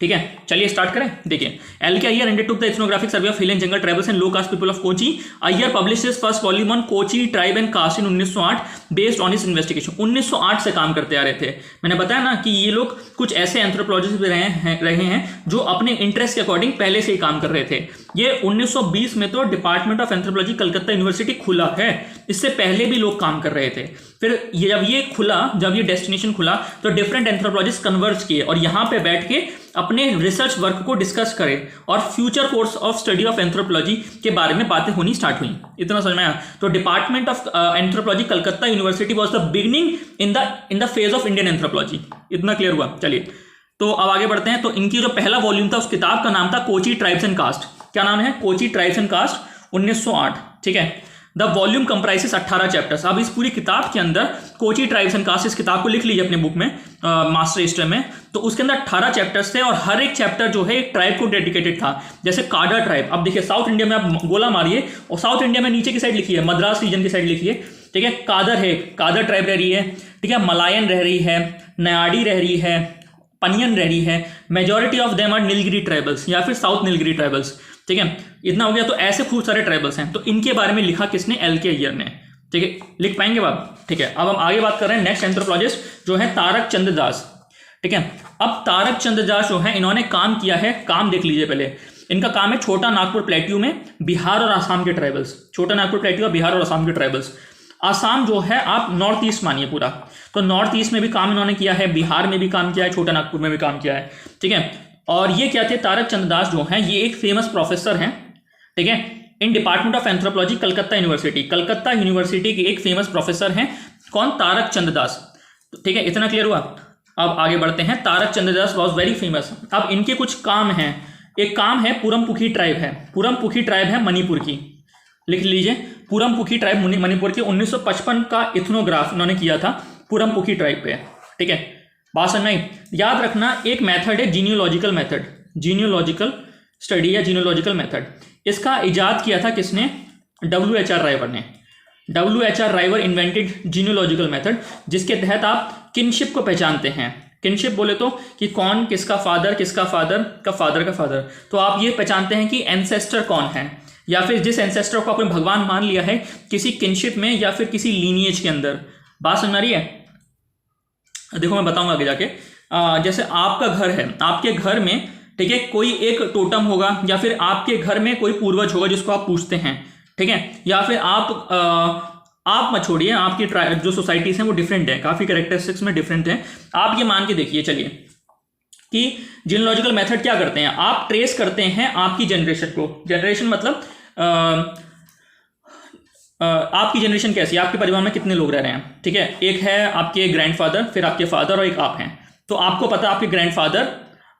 ठीक है, चलिए स्टार्ट करें। देखिए, L K Iyer undertook the ethnographic survey of hill and jungle tribals and low caste people of Kochi. Iyer published his first volume on Kochi tribe and caste in 1908 based on his investigation. 1908 से काम करते आ रहे थे। मैंने बताया ना कि ये लोग कुछ ऐसे एंथ्रोपोलॉजिस्ट भी रहे हैं जो अपने इंटरेस्ट के अकॉर्डिंग पहले से ही काम कर रहे थे। ये 1920 में तो department of anthropology Calcutta university खुला है, इससे पहले भी लोग काम कर रहे थे। फिर जब ये खुला, जब ये डेस्टिनेशन खुला, तो डिफरेंट एंथ्रोपोलॉजिस्ट कन्वर्ज किए और यहाँ पे बैठ के अपने रिसर्च वर्क को डिस्कस करें, और future course of study of anthropology के बारे में बातें होनी स्टार्ट हुई। इतना समझ में आया? तो department of anthropology Calcutta university was the beginning in the phase of Indian anthropology. इतना क्लियर हुआ? चलिए, तो अब आगे बढ़ते हैं। तो इनकी जो पहला वॉल्यूम था, उस किताब का नाम था कोची ट्राइब्स एंड कास्ट। क्या नाम है? Kochi tribes and caste, 1908। ठीक है, द वॉल्यूम कंप्राइजेस 18 चैप्टर्स। अब इस पूरी किताब के अंदर कोची ट्राइब्स एंड कास्ट, इस किताब को लिख लीजिए अपने बुक में, मास्टर रजिस्टर में। तो उसके अंदर 18 चैप्टर्स थे, और हर एक चैप्टर जो है एक ट्राइब को डेडिकेटेड था। जैसे काडा ट्राइब, अब देखिए साउथ इंडिया में आप गोला मारिए, और साउथ इंडिया में नीचे की साइड लिखिए, मद्रास रीजन की साइड लिखिए। ठीक है, कादर है, कादर ट्राइब रह रही है। ठीक है, मलायन रह रही है, नयाडी रह रही है, पनियन रह रही है। Majority of them are Nilgiri tribals, या फिर साउथ नीलगिरी ट्राइबल्स। ठीक है, इतना हो गया। तो ऐसे खूब सारे ट्राइबल्स हैं। तो इनके बारे में लिखा किसने? एल के अय्यर ने। ठीक है, लिख पाएंगे बात? ठीक है, अब हम आगे बात कर रहे हैं नेक्स्ट एंथ्रोपोलॉजिस्ट जो है तारक चंद्र दास। ठीक है, अब तारक चंद्र दास जो है, इन्होंने काम किया है, काम देख लीजिए पहले। इनका काम है छोटा नागपुर प्लेट्यू में बिहार और आसाम के ट्राइबल्स। छोटा नागपुर प्लेट्यू, बिहार और आसाम के ट्राइबल्स। आसाम जो है आप नॉर्थ ईस्ट मानिए पूरा, तो नॉर्थ ईस्ट में भी काम इन्होंने किया है, बिहार में भी काम किया है, छोटा नागपुर में भी काम किया है। ठीक है, और ये क्या थे? तारक चंद्र दास जो हैं, ये एक फेमस प्रोफेसर हैं। ठीक है, in department of anthropology Calcutta university. Calcutta university के एक फेमस प्रोफेसर हैं। कौन? तारक चंद्र दास। ठीक है, इतना क्लियर हुआ? अब आगे बढ़ते हैं। तारक चंद्र दास वॉज वेरी फेमस। अब इनके कुछ काम हैं। एक काम है पुरमपुखी ट्राइब है, पुरमपुखी ट्राइब है मणिपुर की, लिख लीजिए, पुरमपुखी ट्राइब मणिपुर की। 1955 का इथनोग्राफ इन्होंने किया था पुरमपुखी ट्राइब पे। ठीक है, बात समझ में आई? याद रखना, एक मेथड है जीनियोलॉजिकल मेथड, जीनियोलॉजिकल स्टडी या जीनियोलॉजिकल मेथड। इसका इजाद किया था किसने? WHR राइवर ने। WHR राइवर इन्वेंटेड जीनियोलॉजिकल मेथड, जिसके तहत आप किनशिप को पहचानते हैं। किनशिप बोले तो कि कौन किसका फादर, किसका फादर का फादर का फादर। तो आप ये पहचानते हैं कि एंसेस्टर कौन है, या फिर जिस एंसेस्टर को आपने भगवान मान लिया है, किसी किनशिप में या फिर किसी लीनिएज के अंदर। बात समझ आ रही है? देखो मैं बताऊंगा आगे जाके। जैसे आपका घर है, आपके घर में, ठीक है, कोई एक टोटम होगा, या फिर आपके घर में कोई पूर्वज होगा जिसको आप पूछते हैं। ठीक है, या फिर आप मत छोड़िए, आपकी जो सोसाइटीज हैं वो डिफरेंट है, काफी कैरेक्टरिस्टिक्स में डिफरेंट है। आप ये मान के देखिए चलिए कि जीनोलॉजिकल मेथड क्या करते हैं, आप ट्रेस करते हैं आपकी जनरेशन को। जनरेशन मतलब आपकी जनरेशन कैसी है, आपके परिवार में कितने लोग रह रहे हैं। ठीक है, एक है आपके ग्रैंडफादर, फिर आपके फादर, और एक आप हैं। तो आपको पता आपके ग्रैंडफादर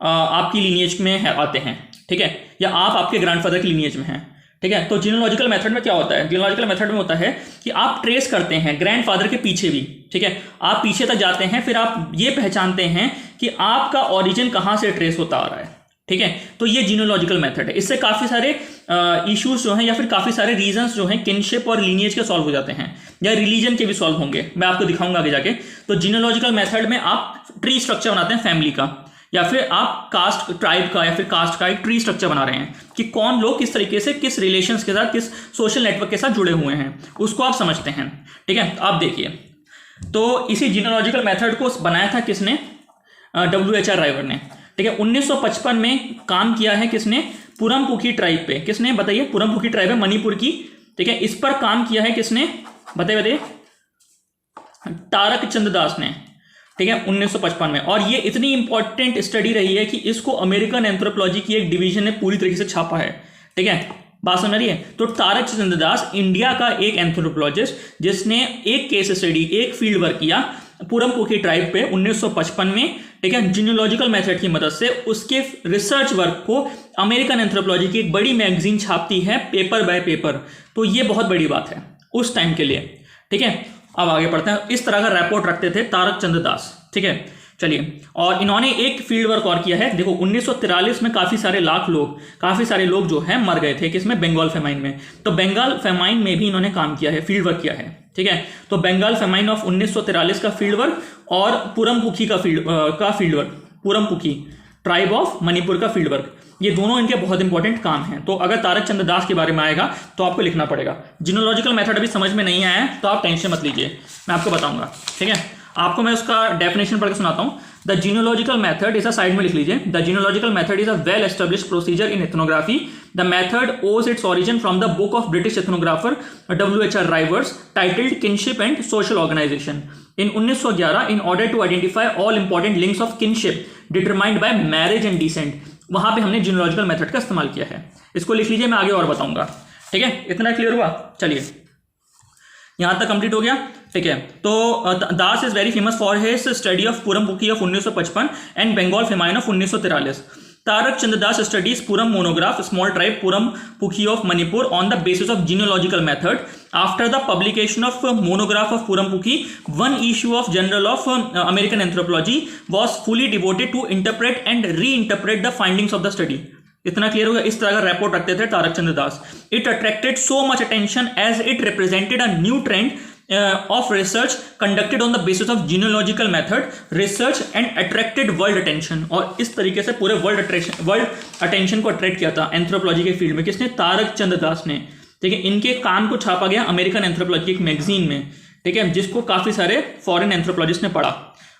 आपकी लीनिएज में आते हैं। ठीक है, या आप आपके ग्रैंडफादर की लीनिएज में हैं। ठीक है, तो जीनोलॉजिकल मेथड में क्या होता है? जीनोलॉजिकल मेथड में होता है कि आप ट्रेस करते हैं ग्रैंडफादर के पीछे भी। ठीक है, आप पीछे तक जाते हैं, फिर आप ये पहचानते हैं कि आपका ओरिजिन कहाँ से ट्रेस होता आ रहा है। ठीक है, तो ये जीनोलॉजिकल मेथड है। इससे काफी सारे इश्यूज जो हैं, या फिर काफी सारे रीजंस जो हैं किनशिप और लीनिएज के सॉल्व हो जाते हैं, या रिलीजन के भी सॉल्व होंगे। मैं आपको दिखाऊंगा आगे जाके। तो जीनोलॉजिकल मेथड में आप ट्री स्ट्रक्चर बनाते हैं फैमिली का, या फिर आप कास्ट ट्राइब का या फिर कास्ट का एक ट्री स्ट्रक्चर बना रहे हैं कि कौन लोग किस तरीके से किस रिलेशंस के साथ, किस सोशल नेटवर्क के साथ जुड़े हुए हैं, उसको आप समझते हैं। ठीक है, आप देखिए, तो इसी जीनोलॉजिकल मेथड को बनाया था किसने? WHR राइवर ने। ठीक है, 1955 में काम किया है किसने? पुरमपुखी ट्राइब पे। किसने, बताइए, पुरमपुखी ट्राइब है मणिपुर की, ठीक है, इस पर काम किया है किसने, बताइए, तारक चंद दास ने, ठीक है, 1955 में। और ये इतनी इंपॉर्टेंट स्टडी रही है कि इसको अमेरिकन एंथ्रोपोलॉजी की एक डिवीजन ने पूरी तरीके से छापा है, ठीक है, बात समझ रही है। तो तारक चंद दास इंडिया का एक एंथ्रोपोलॉजिस्ट जिसने एक केस स्टडी, एक फील्ड वर्क किया पुरमपुखी ट्राइब पे 1955 में, ठीक है, जीनोलॉजिकल मेथड की मदद से। उसके रिसर्च वर्क को अमेरिकन एंथ्रोपोलॉजी की एक बड़ी मैगजीन छापती है पेपर बाय पेपर। तो ये बहुत बड़ी बात है उस टाइम के लिए, ठीक है। अब आगे पढ़ते हैं। इस तरह का रिपोर्ट रखते थे तारक चंद दास, ठीक है, चलिए। और इन्होंने एक फील्ड वर्क और किया है, देखो 1943 में काफ़ी सारे लोग जो है मर गए थे, किसमें, बंगाल फेमाइन में। तो बंगाल फेमाइन में भी इन्होंने काम किया है, फील्ड वर्क किया है, ठीक है। तो बंगाल फेमाइन ऑफ 1943 का फील्ड वर्क और पुरमपुखी का field work, Purumpukhi tribe of Manipur का फील्ड वर्क, ये दोनों इनके बहुत इंपॉर्टेंट काम हैं। तो अगर तारक चंद दास के बारे में आएगा तो आपको लिखना पड़ेगा। जीनोलॉजिकल मेथड अभी समझ में नहीं आया है तो आप टेंशन मत लीजिए, मैं आपको बताऊंगा, ठीक है। आपको मैं उसका डेफिनेशन पढ़ के सुनाता हूँ। द जीनोलॉजिकल मेथड इस साइड में लिख लीजिए। The genealogical method is a well established procedure in ethnography. The method owes its origin from the book of British ethnographer W.H.R. Rivers titled kinship and social organisation in 1911 in order to identify all important links of kinship determined by marriage and descent। वहां पे हमने जीनोलॉजिकल method का इस्तेमाल किया है। इसको लिख लीजिए, मैं आगे और बताऊंगा, ठीक है। इतना क्लियर हुआ, चलिए यहां तक कंप्लीट हो गया, ठीक है। तो Das is very famous for his study of Purumpukhi of 1955 and Bengal famine of 1943। Tarak Chand Das studies Purum monograph small tribe Purumpukhi of Manipur on the basis of genealogical method. After the publication of monograph of Purampukhi, one issue of Journal of American Anthropology was fully devoted to interpret and reinterpret the findings of the study। इतना clear हो गया। इस तरह का report रखते थे तारक चंद दास। It attracted so much attention as it represented a new trend of research conducted on the basis of genealogical method research and attracted world attention। और इस तरीके से पूरे वर्ल्ड अटेंशन को अट्रैक्ट किया था एंथ्रोपोलॉजी के फील्ड में, किसने, तारक चंद दास ने, ठीक है। इनके काम को छापा गया अमेरिकन एंथ्रोपोलॉजी की एक मैगजीन में, ठीक है, जिसको काफ़ी सारे फॉरेन एंथ्रोपोलॉजिस्ट ने पढ़ा।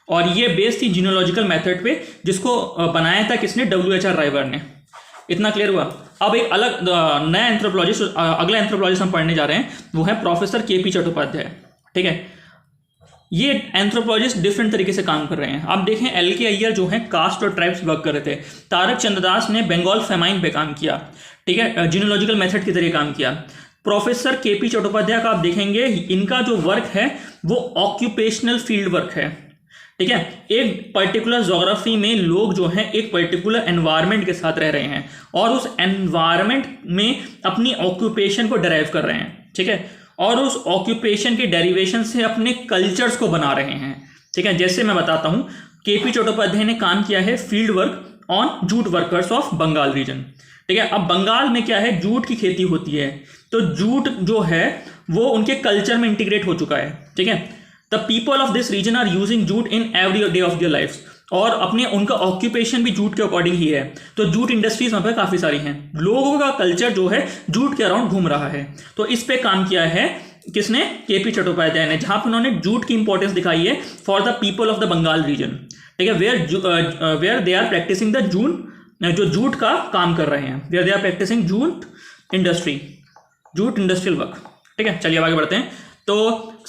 और ये बेस थी जीनोलॉजिकल मेथड पे, जिसको बनाया था किसने, W.H.R. राइवर ने। इतना क्लियर हुआ। अब एक अलग नया एंथ्रोपोलॉजिस्ट, अगला एंथ्रोपोलॉजिस्ट हम पढ़ने जा रहे हैं, वो है प्रोफेसर KP चट्टोपाध्याय, ठीक है। ये एंथ्रोपोलॉजिस्ट डिफरेंट तरीके से काम कर रहे हैं। आप देखें LK अय्यर जो है कास्ट और ट्राइब्स वर्क कर रहे थे। तारक चंद दास ने बंगाल फेमाइन पे काम किया, ठीक है, जीनोलॉजिकल मेथड के जरिए काम किया। प्रोफेसर KP चट्टोपाध्याय का आप देखेंगे इनका जो वर्क है वो ऑक्यूपेशनल फील्ड वर्क है, ठीक है। एक पर्टिकुलर ज्योग्राफी में लोग जो हैं एक पर्टिकुलर एनवायरनमेंट के साथ रह रहे हैं और उस एनवायरनमेंट में अपनी ऑक्यूपेशन को डराइव कर रहे हैं, ठीक है, और उस ऑक्यूपेशन के डेरिवेशन से अपने कल्चर्स को बना रहे हैं, ठीक है। जैसे मैं बताता हूँ, KP चट्टोपाध्याय ने काम किया है field work on jute workers of Bengal region, ठीक है। अब बंगाल में क्या है, जूट की खेती होती है, तो जूट जो है वो उनके कल्चर में इंटीग्रेट हो चुका है, ठीक है। The people of this region are using jute in every day of their life, और अपने उनका ऑक्यूपेशन भी जूट के अकॉर्डिंग ही है। तो जूट इंडस्ट्रीज वहाँ पे काफ़ी सारी हैं, लोगों का कल्चर जो है जूट के अराउंड घूम रहा है। तो इस पे काम किया है किसने, KP चट्टोपाध्याय ने, जहाँ पर उन्होंने जूट की इंपॉर्टेंस दिखाई है for the people of the Bengal region, ठीक है, where they are practising the जो जूट का काम कर रहे हैं, where they are practising jute industrial work, ठीक है। चलिए आगे बढ़ते हैं। तो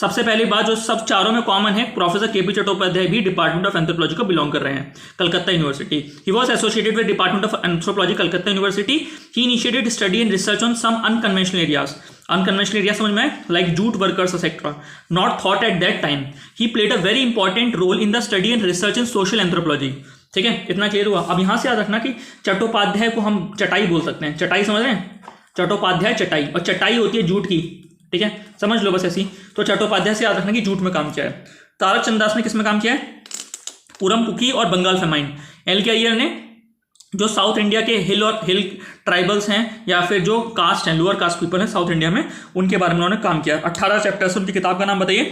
सबसे पहली बात जो सब चारों में कॉमन है, प्रोफेसर KP चट्टोपाध्याय भी डिपार्टमेंट ऑफ एंथ्रोपोलॉजी को बिलोंग कर रहे हैं, Calcutta university. He was associated with department of anthropology, Calcutta university. He initiated study and research on some unconventional areas. Unconventional area समझ में आए, like jute workers etcetera, not thought at that time. He played a very important role in the study and research in social anthropology, ठीक है। इतना clear हुआ। अब यहाँ से याद रखना कि चट्टोपाध्याय को हम चटाई बोल सकते हैं, चटाई समझ रहे हैं, चट्टोपाध्याय चटाई, और चटाई होती है जूट की, ठीक है, समझ लो बस ऐसी। तो चट्टोपाध्याय से याद रखना कि जूट में काम किया है। तारक चंद दास ने किस में काम किया है, पुरमपुखी और बंगाल फेमाइन। LK अय्यर ने जो साउथ इंडिया के हिल ट्राइबल्स हैं या फिर जो कास्ट हैं, लोअर कास्ट पीपल हैं साउथ इंडिया में, उनके बारे में उन्होंने काम किया। 18 चैप्टर्स उनकी किताब का नाम बताइए,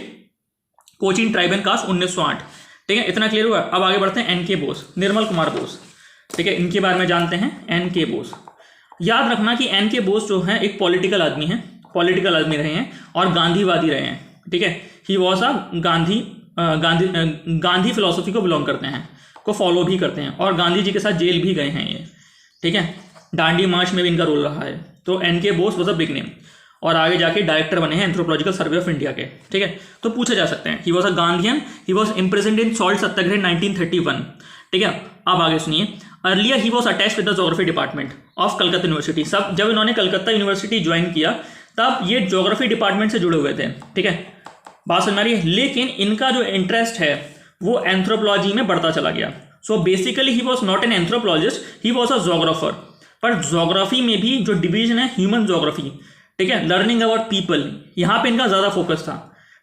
कोचिन ट्राइब एंड कास्ट 1908, ठीक है। इतना क्लियर हुआ। अब आगे बढ़ते हैं NK बोस, निर्मल कुमार बोस, ठीक है, इनके बारे में जानते हैं। NK बोस, याद रखना कि NK बोस जो है एक पॉलिटिकल आदमी रहे हैं और गांधीवादी रहे हैं, ठीक है। ही वॉज अ गांधी फिलोसफी को बिलोंग करते हैं, को फॉलो भी करते हैं, और गांधी जी के साथ जेल भी गए हैं ये, ठीक है। दांडी मार्च में भी इनका रोल रहा है। तो NK. Bose was a big name, और आगे जाके डायरेक्टर बने हैं एंथ्रोपोलॉजिकल सर्वे ऑफ इंडिया के। ठीक है, तो पूछे जा सकते हैं, he was a Gandhian, he was imprisoned in salt Satyagraha 1931। ठीक है, अब आगे सुनिए। Earlier he was attached with the geography department of Calcutta university. सब जब इन्होंने कलकत्ता यूनिवर्सिटी ज्वाइन किया तब ये ज्योग्राफी डिपार्टमेंट से जुड़े हुए थे। ठीक है, बात समझ आ रही है। लेकिन इनका जो इंटरेस्ट है वो एंथ्रोपोलॉजी में बढ़ता चला गया। So basically he was not an anthropologist, he was a geographer. पर जोग्राफी में भी जो डिवीजन है ह्यूमन जोग्राफी, ठीक है, लर्निंग अबाउट पीपल, यहाँ पे इनका ज़्यादा फोकस था।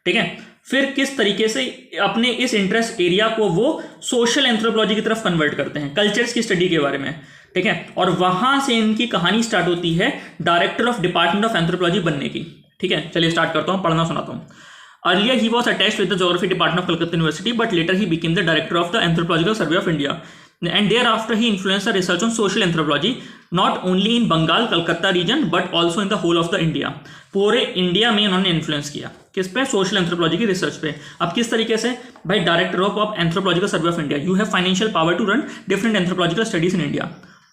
ठीक है, फिर किस तरीके से अपने इस इंटरेस्ट एरिया को वो सोशल एंथ्रोपोलॉजी की तरफ कन्वर्ट करते हैं, कल्चर्स की स्टडी के बारे में। ठीक है, और वहाँ से इनकी कहानी स्टार्ट होती है director of department of anthropology बनने की। ठीक है, चलिए स्टार्ट करता हूँ, पढ़ना सुनाता हूँ। Earlier, he was attached with the Geography Department of Calcutta University, but later he became the director of the Anthropological Survey of India. And thereafter, he influenced the research on social anthropology, not only in Bengal, Calcutta region, but also in the whole of the India. पूरे India में इन्होंने influence किया किस पे? Social anthropology की research पे। अब किस तरीके से? भाई director of anthropological survey of India, you have financial power to run different anthropological studies in India.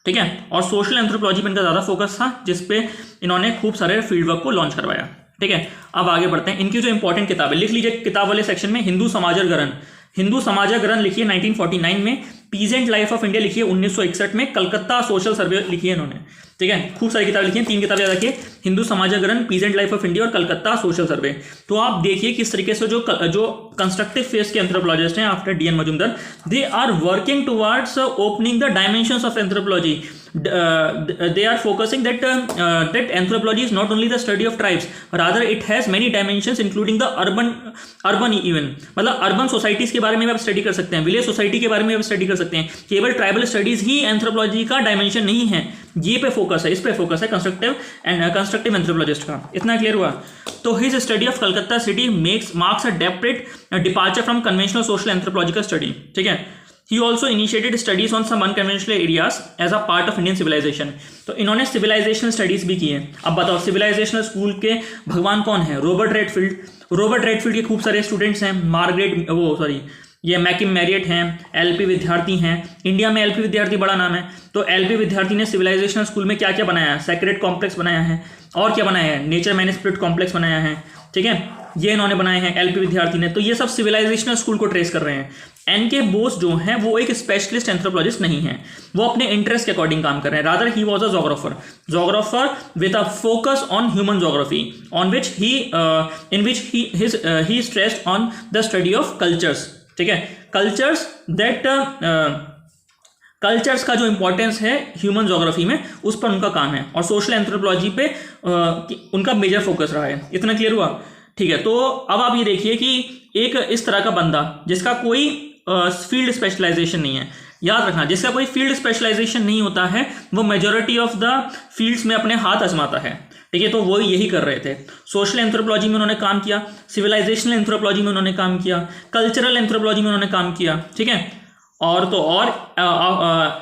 ठीक है, और सोशल एंथ्रोपोलॉजी पे इनका ज़्यादा फोकस था, जिसपे इन्होंने खूब सारे फील्ड वर्क को लॉन्च करवाया। ठीक है, अब आगे बढ़ते हैं। इनकी जो इंपॉर्टेंट किताबें लिख लीजिए किताब वाले सेक्शन में। हिंदू समाजरगरण, हिंदू समाजरगरण लिखी है 1949 में। पीजेंट लाइफ ऑफ इंडिया लिखी है 1961 में। कलकत्ता सोशल सर्वे लिखी है इन्होंने। ठीक है, खूब सारी किताबें लिखी हैं, 3 किताबें याद रखिए, हिंदू समाजरगरण, पीजेंट लाइफ ऑफ इंडिया और कलकत्ता सोशल सर्वे। तो आप देखिए किस तरीके से जो कंस्ट्रक्टिव फेज के एंथ्रोपोलॉजिस्ट हैं after D N. Majumdar, they are working towards opening the dimensions of anthropology. They are focusing that anthropology is not only the study of tribes, rather it has many dimensions including the urban even, मतलब urban societies के बारे में भी आप study कर सकते हैं, village society के बारे में भी आप स्टडी कर सकते हैं। केवल ट्राइबल स्टडीज ही एंथ्रोपोलॉजी का डायमेंशन नहीं है, ये पे फोकस है, इस पे फोकस है कंस्ट्रक्टिव एंथ्रोपोलॉजिस्ट का। इतना क्लियर हुआ? तो his study of Calcutta city marks a depth departure from conventional social anthropological study. ठीक है, He also initiated studies on some unconventional areas as a part of Indian civilization. तो इन्होंने civilisational studies भी की हैं। अब बताओ सिविलाइजेशनल स्कूल के भगवान कौन है? Robert Redfield. रॉबर्ट रेडफील्ड के खूब सारे स्टूडेंट्स हैं, ये मैकिम मैरियट हैं, एलपी विद्यार्थी हैं। इंडिया में एलपी विद्यार्थी बड़ा नाम है। तो एलपी विद्यार्थी ने सिविलाइजेशनल स्कूल में क्या क्या बनाया है? सेक्रेट कॉम्प्लेक्स बनाया है, और क्या बनाया है? नेचर मैन्युस्क्रिप्ट कॉम्प्लेक्स बनाया है। ठीक है, ये इन्होंने बनाए हैं एलपी विद्यार्थी ने। तो ये सब सिविलाइजेशनल स्कूल को ट्रेस कर रहे हैं। एन.के. बोस जो हैं वो एक स्पेशलिस्ट एंथ्रोपोलॉजिस्ट नहीं है, वो अपने इंटरेस्ट के अकॉर्डिंग काम कर रहे हैं। Rather he was a geographer with a focus on human geography, on which he stressed on the study of cultures. ठीक है, कल्चर्स का जो इंपॉर्टेंस है ह्यूमन जोग्राफी में, उस पर उनका काम है, और सोशल एंथ्रोपोलॉजी पे उनका मेजर फोकस रहा है। इतना क्लियर हुआ? ठीक है, तो अब आप ये देखिए कि एक इस तरह का बंदा जिसका कोई फील्ड स्पेशलाइजेशन नहीं है, याद रखना, जिसका कोई फील्ड स्पेशलाइजेशन नहीं होता है, वो मेजॉरिटी ऑफ द फील्ड्स में अपने हाथ आजमाता है। ठीक है, तो वो यही कर रहे थे। सोशल एंथ्रोपोलॉजी में उन्होंने काम किया, सिविलाइजेशनल एंथ्रोपोलॉजी में उन्होंने काम किया, कल्चरल एंथ्रोपोलॉजी में उन्होंने काम किया। ठीक है, और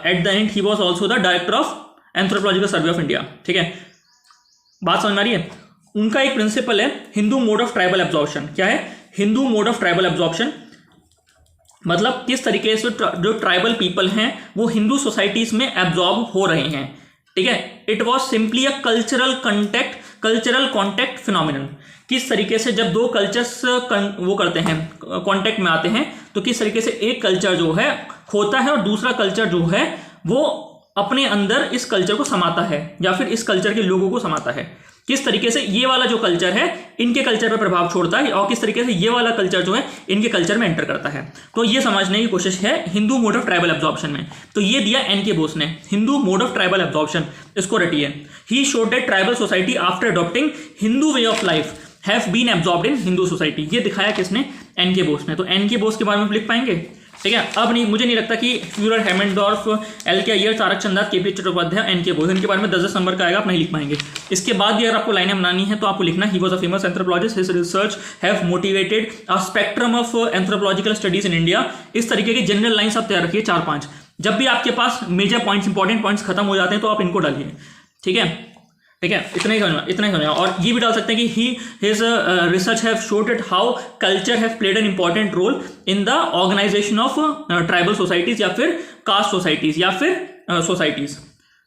at the and he was also the director of anthropological survey of India. ठीक है, बात समझ में आ रही है? उनका एक प्रिंसिपल है Hindu mode of tribal absorption. क्या है? Hindu mode of tribal absorption, मतलब किस तरीके से जो ट्राइबल पीपल हैं वो हिंदू सोसाइटीज में एब्जॉर्ब हो रहे हैं। ठीक है, it was simply a cultural contact phenomenon. किस तरीके से जब दो कल्चर्स वो करते हैं, कॉन्टैक्ट में आते हैं, तो किस तरीके से एक कल्चर जो है खोता है और दूसरा कल्चर जो है वो अपने अंदर इस कल्चर को समाता है, या फिर इस कल्चर के लोगों को समाता है। किस तरीके से ये वाला जो कल्चर है इनके कल्चर पर प्रभाव छोड़ता है, और किस तरीके से ये वाला कल्चर जो है इनके कल्चर में एंटर करता है। तो ये समझने की कोशिश है Hindu mode of tribal absorption में। तो ये दिया एन.के. बोस ने, Hindu mode of tribal absorption, इसको रटिए। He showed that tribal society after adopting Hindu way of life have been absorbed in Hindu society. ये दिखाया किसने? एन.के. बोस ने। तो एन.के. बोस के बारे में लिख पाएंगे? ठीक है, अब नहीं, मुझे नहीं लगता कि Furer, Haimendorf, L K. Iyer, Tarak चंदात, के.पी. चट्टोपाध्याय, एन.के. बोस, इनके बारे में 10 नंबर का आएगा, आप नहीं लिख पाएंगे। इसके बाद भी अगर आपको लाइनें बनानी है तो आपको लिखना ही was a famous anthropologist, his research have motivated a spectrum of anthropological studies in India. इस तरीके की जनरल लाइन्स आप तैयार रखिए 4-5। जब भी आपके पास मेजर पॉइंट्स, इंपॉर्टेंट पॉइंट्स खत्म हो जाते हैं तो आप इनको डालिए। ठीक है, इतना ही समझना। और ये भी डाल सकते हैं कि his research have showed it how culture have played an important role in the organisation of tribal societies, या फिर कास्ट सोसाइटीज, या फिर सोसाइटीज।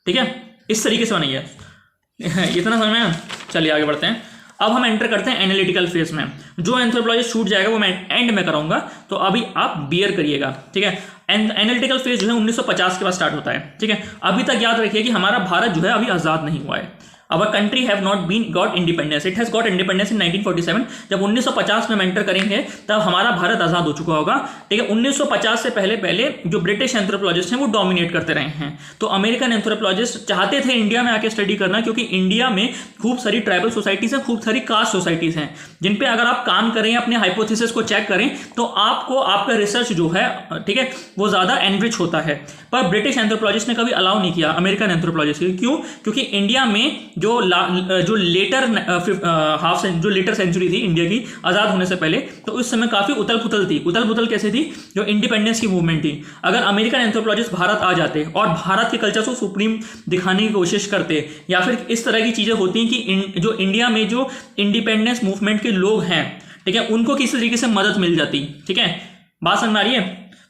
ठीक है, इस तरीके से बनाई है। इतना समझ में? चलिए आगे बढ़ते हैं। अब हम एंटर करते हैं एनालिटिकल फेज में। जो एंथ्रोपोलॉजी छूट जाएगा वो मैं एंड में कराऊंगा, तो अभी आप बियर करिएगा, ठीक है। एनालिटिकल फेज जो है 1950 के बाद स्टार्ट होता है, ठीक है। अभी तक याद रखिए कि हमारा भारत जो है अभी आज़ाद नहीं हुआ है। Our country have not been got independence. It has got independence in 1947. जब 1950 में हम एंटर करेंगे तब हमारा भारत आज़ाद हो चुका होगा, ठीक है। 1950 से पहले जो ब्रिटिश एंथ्रोपोलॉजिस्ट हैं वो डोमिनेट करते रहे हैं। तो अमेरिकन एंथ्रोपोलॉजिस्ट चाहते थे इंडिया में आके स्टडी करना, क्योंकि इंडिया में खूब सारी ट्राइबल सोसाइटीज़ हैं, खूब सारी कास्ट सोसाइटीज़ हैं, जिन पे अगर आप काम करें, अपने हाइपोथेसिस को चेक करें, तो आपको आपका रिसर्च जो है, ठीक है, वो ज़्यादा एनरिच होता है। पर ब्रिटिश एंथ्रोपोलॉजिस्ट ने कभी अलाउ नहीं किया अमेरिकन एंथ्रोपोलॉजिस्ट को। क्यों? क्योंकि इंडिया में जो लेटर सेंचुरी थी इंडिया की आज़ाद होने से पहले, तो उस समय काफ़ी उथल पुथल थी। उथल पुथल कैसे थी? जो इंडिपेंडेंस की मूवमेंट थी। अगर अमेरिकन एंथ्रोपोलॉजिस्ट भारत आ जाते और भारत के कल्चर को सुप्रीम दिखाने की कोशिश करते, या फिर इस तरह की चीज़ें होती कि जो इंडिया में जो इंडिपेंडेंस मूवमेंट के लोग हैं, ठीक है, उनको किसी तरीके से मदद मिल जाती, ठीक है, बात समझ में आ रही है?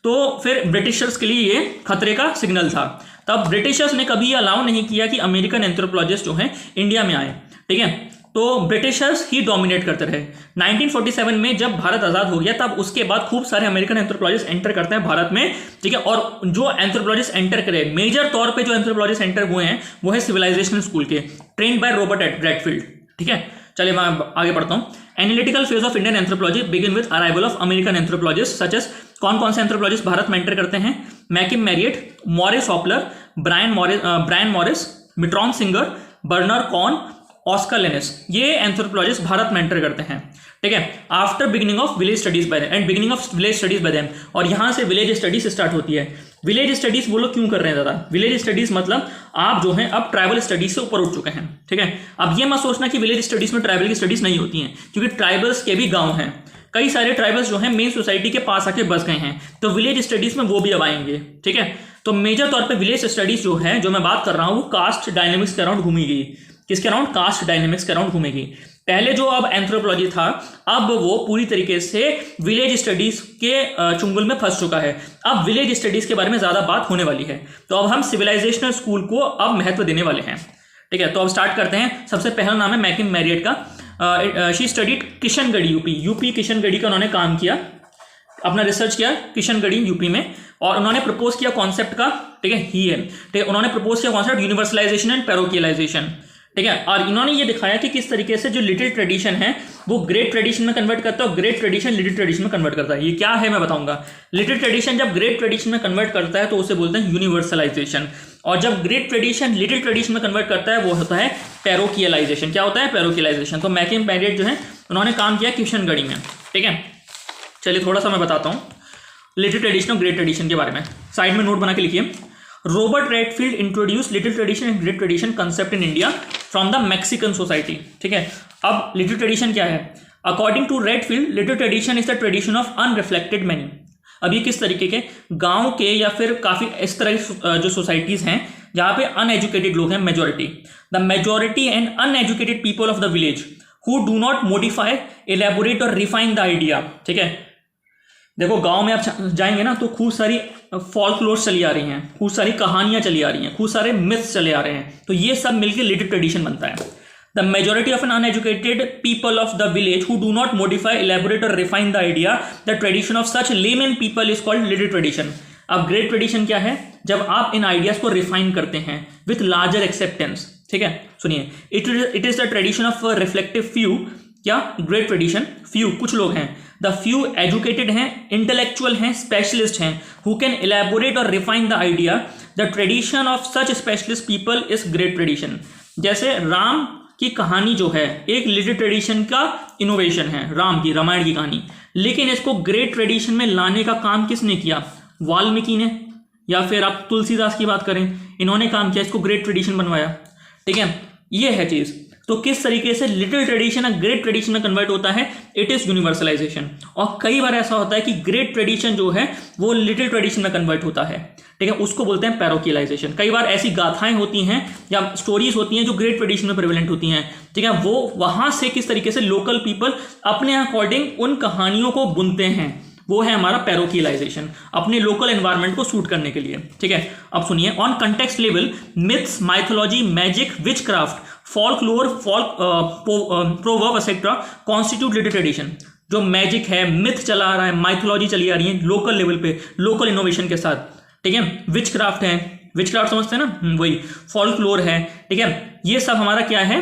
तो फिर ब्रिटिशर्स के लिए ये खतरे का सिग्नल था। तब ब्रिटिशर्स ने कभी अलाउ नहीं किया कि अमेरिकन एंथ्रोपोलॉजिस्ट जो हैं इंडिया में आए, ठीक है। तो ब्रिटिशर्स ही डोमिनेट करते रहे। 1947 में जब भारत आज़ाद हो गया, तब उसके बाद खूब सारे अमेरिकन एंथ्रोपोलॉजिस्ट एंटर करते हैं भारत में, ठीक है। और जो एंथ्रोपोलॉजिस्ट एंटर करे, मेजर तौर पे जो एंथ्रोपोलॉजिस्ट एंटर हुए हैं वो है सिविलाइजेशनल स्कूल के, ट्रेन्ड बाय रॉबर्ट ब्रैडफील्ड, ठीक है। चलिए मैं आगे पढ़ता हूँ। Analytical phase of Indian anthropology begin with arrival of American anthropologist such as, कौन कौन से एंथ्रोपोलॉजिस्ट भारत में एंटर करते हैं? McKim Marriott, Morris Hopler, Brian Morris, Milton Singer, Bernard Cohn, Oscar Lewis, ये एंथ्रोपोलॉजिस्ट भारत में एंटर करते हैं, ठीक है। After beginning of village studies by them and beginning of village studies by them, और यहाँ से विलेज स्टडीज स्टार्ट होती है। विलेज स्टडीज वो लोग क्यों कर रहे हैं दादा? विलेज स्टडीज मतलब आप जो है अब ट्राइबल स्टडीज से ऊपर उठ चुके हैं, ठीक है। अब ये मत सोचना कि विलेज स्टडीज में ट्राइबल की स्टडीज नहीं होती हैं, क्योंकि ट्राइबल्स के भी गाँव हैं। कई सारे ट्राइबल्स जो हैं मेन सोसाइटी के पास आके बस गए हैं, तो विलेज स्टडीज में वो भी अब आएंगे, ठीक है। तो मेजर तौर पे विलेज स्टडीज जो है, जो मैं बात कर रहा हूँ, वो कास्ट डायनेमिक्स के अराउंड घूमेगी। किसके अराउंड? कास्ट डायनेमिक्स के अराउंड घूमेगी। पहले जो अब एंथ्रोपोलॉजी था, अब वो पूरी तरीके से विलेज स्टडीज के चुंगल में फंस चुका है। अब विलेज स्टडीज के बारे में ज्यादा बात होने वाली है, तो अब हम सिविलाइजेशनल स्कूल को अब महत्व देने वाले हैं, ठीक है। तो अब स्टार्ट करते हैं। सबसे पहला नाम है मैकिम मैरियट का। She studied Kishangarhi, UP Kishangarhi का उन्होंने काम किया, अपना रिसर्च किया किशनगढ़ी यूपी में, और उन्होंने प्रपोज किया कॉन्सेप्ट का, ठीक है, ही है, ठीक है। उन्होंने प्रपोज किया कॉन्सेप्ट यूनिवर्सलाइजेशन एंड पैरोकियलाइजेशन, ठीक है। और इन्होंने ये दिखाया कि किस तरीके से जो लिटिल ट्रेडिशन है वो ग्रेट ट्रेडिशन में कन्वर्ट करता है, और ग्रेट ट्रेडिशन लिटिल ट्रेडिशन में कन्वर्ट करता है। ये क्या है मैं बताऊंगा। लिटिल ट्रेडिशन जब ग्रेट ट्रेडिशन में कन्वर्ट करता है तो उसे बोलते हैं यूनिवर्सलाइजेशन, और जब ग्रेट ट्रेडिशन लिटिल ट्रेडिशन में कन्वर्ट करता है वो होता है पैरोकियलाइजेशन। क्या होता है? पैरोकियलाइजेशन। तो मैकिम मैरियट जो है उन्होंने काम किया किशनगढ़ी में, ठीक है। चलिए थोड़ा सा मैं बताता हूँ लिटिल ट्रेडिशन और ग्रेट ट्रेडिशन के बारे में। साइड में नोट बना के लिखिए। Robert Redfield introduce little tradition and great tradition concept in India from the Mexican society, ठीक है। अब लिटिल ट्रेडिशन क्या है? According to Redfield, little tradition is the tradition of unreflected many. अब ये किस तरीके के गांव के या फिर काफ़ी इस तरह की जो सोसाइटीज़ हैं जहाँ पे अनएजुकेटेड लोग हैं, majority, the majority and uneducated people of the village who do not modify, elaborate और रिफाइन द आइडिया, ठीक है। देखो गांव में आप जाएंगे ना तो खूब सारी फॉल्कलोर्स चली आ रही हैं, खूब सारी कहानियां चली आ रही हैं, खूब सारे मिथ्स चले आ रहे हैं, तो ये सब मिलकर लिटिल ट्रेडिशन बनता है। The majority of an uneducated people of the village who do not modify, elaborate और refine the idea, the tradition of such layman people is called little tradition. अब ग्रेट ट्रेडिशन क्या है? जब आप इन ideas को refine करते हैं with larger acceptance, ठीक है। सुनिए, it is the tradition of reflective few. क्या? ग्रेट ट्रेडिशन, फ्यू, कुछ लोग हैं, द फ्यू एजुकेटेड हैं, इंटेलेक्चुअल हैं, स्पेशलिस्ट हैं, हु कैन एलेबोरेट और refine the idea, the tradition of such specialist people is great tradition. जैसे राम की कहानी जो है एक लिटिल ट्रेडिशन का इनोवेशन है, राम की, रामायण की कहानी, लेकिन इसको ग्रेट ट्रेडिशन में लाने का काम किसने किया? वाल्मीकि ने, या फिर आप तुलसीदास की बात करें, इन्होंने काम किया, इसको ग्रेट ट्रेडिशन बनवाया, ठीक है। ये है चीज़। तो किस तरीके से लिटिल ट्रेडिशन ग्रेट ट्रेडिशन में कन्वर्ट होता है? It is universalization. और कई बार ऐसा होता है कि ग्रेट ट्रेडिशन जो है वो लिटिल ट्रेडिशन में कन्वर्ट होता है, ठीक है, उसको बोलते हैं पैरोकियलाइजेशन। कई बार ऐसी गाथाएं होती हैं या स्टोरीज होती हैं जो ग्रेट ट्रेडिशन में प्रेवलेंट होती हैं, ठीक है, वो वहां से किस तरीके से लोकल पीपल अपने अकॉर्डिंग उन कहानियों को बुनते हैं, वो है हमारा पैरोकिलाइजेशन, अपने लोकल एनवायरनमेंट को सूट करने के लिए। ठीक है, अब सुनिए, on context level myths, mythology, magic, which craft, folklore, proverb etcetera constitute literary tradition. जो मैजिक है, मिथ चला आ रहा है, माइथोलॉजी चली आ रही है लोकल लेवल पे, लोकल इनोवेशन के साथ। ठीक है, विच क्राफ्ट है, विच क्राफ्ट समझते हैं ना, वही फोल्कलोर है। ठीक है, ये सब हमारा क्या है,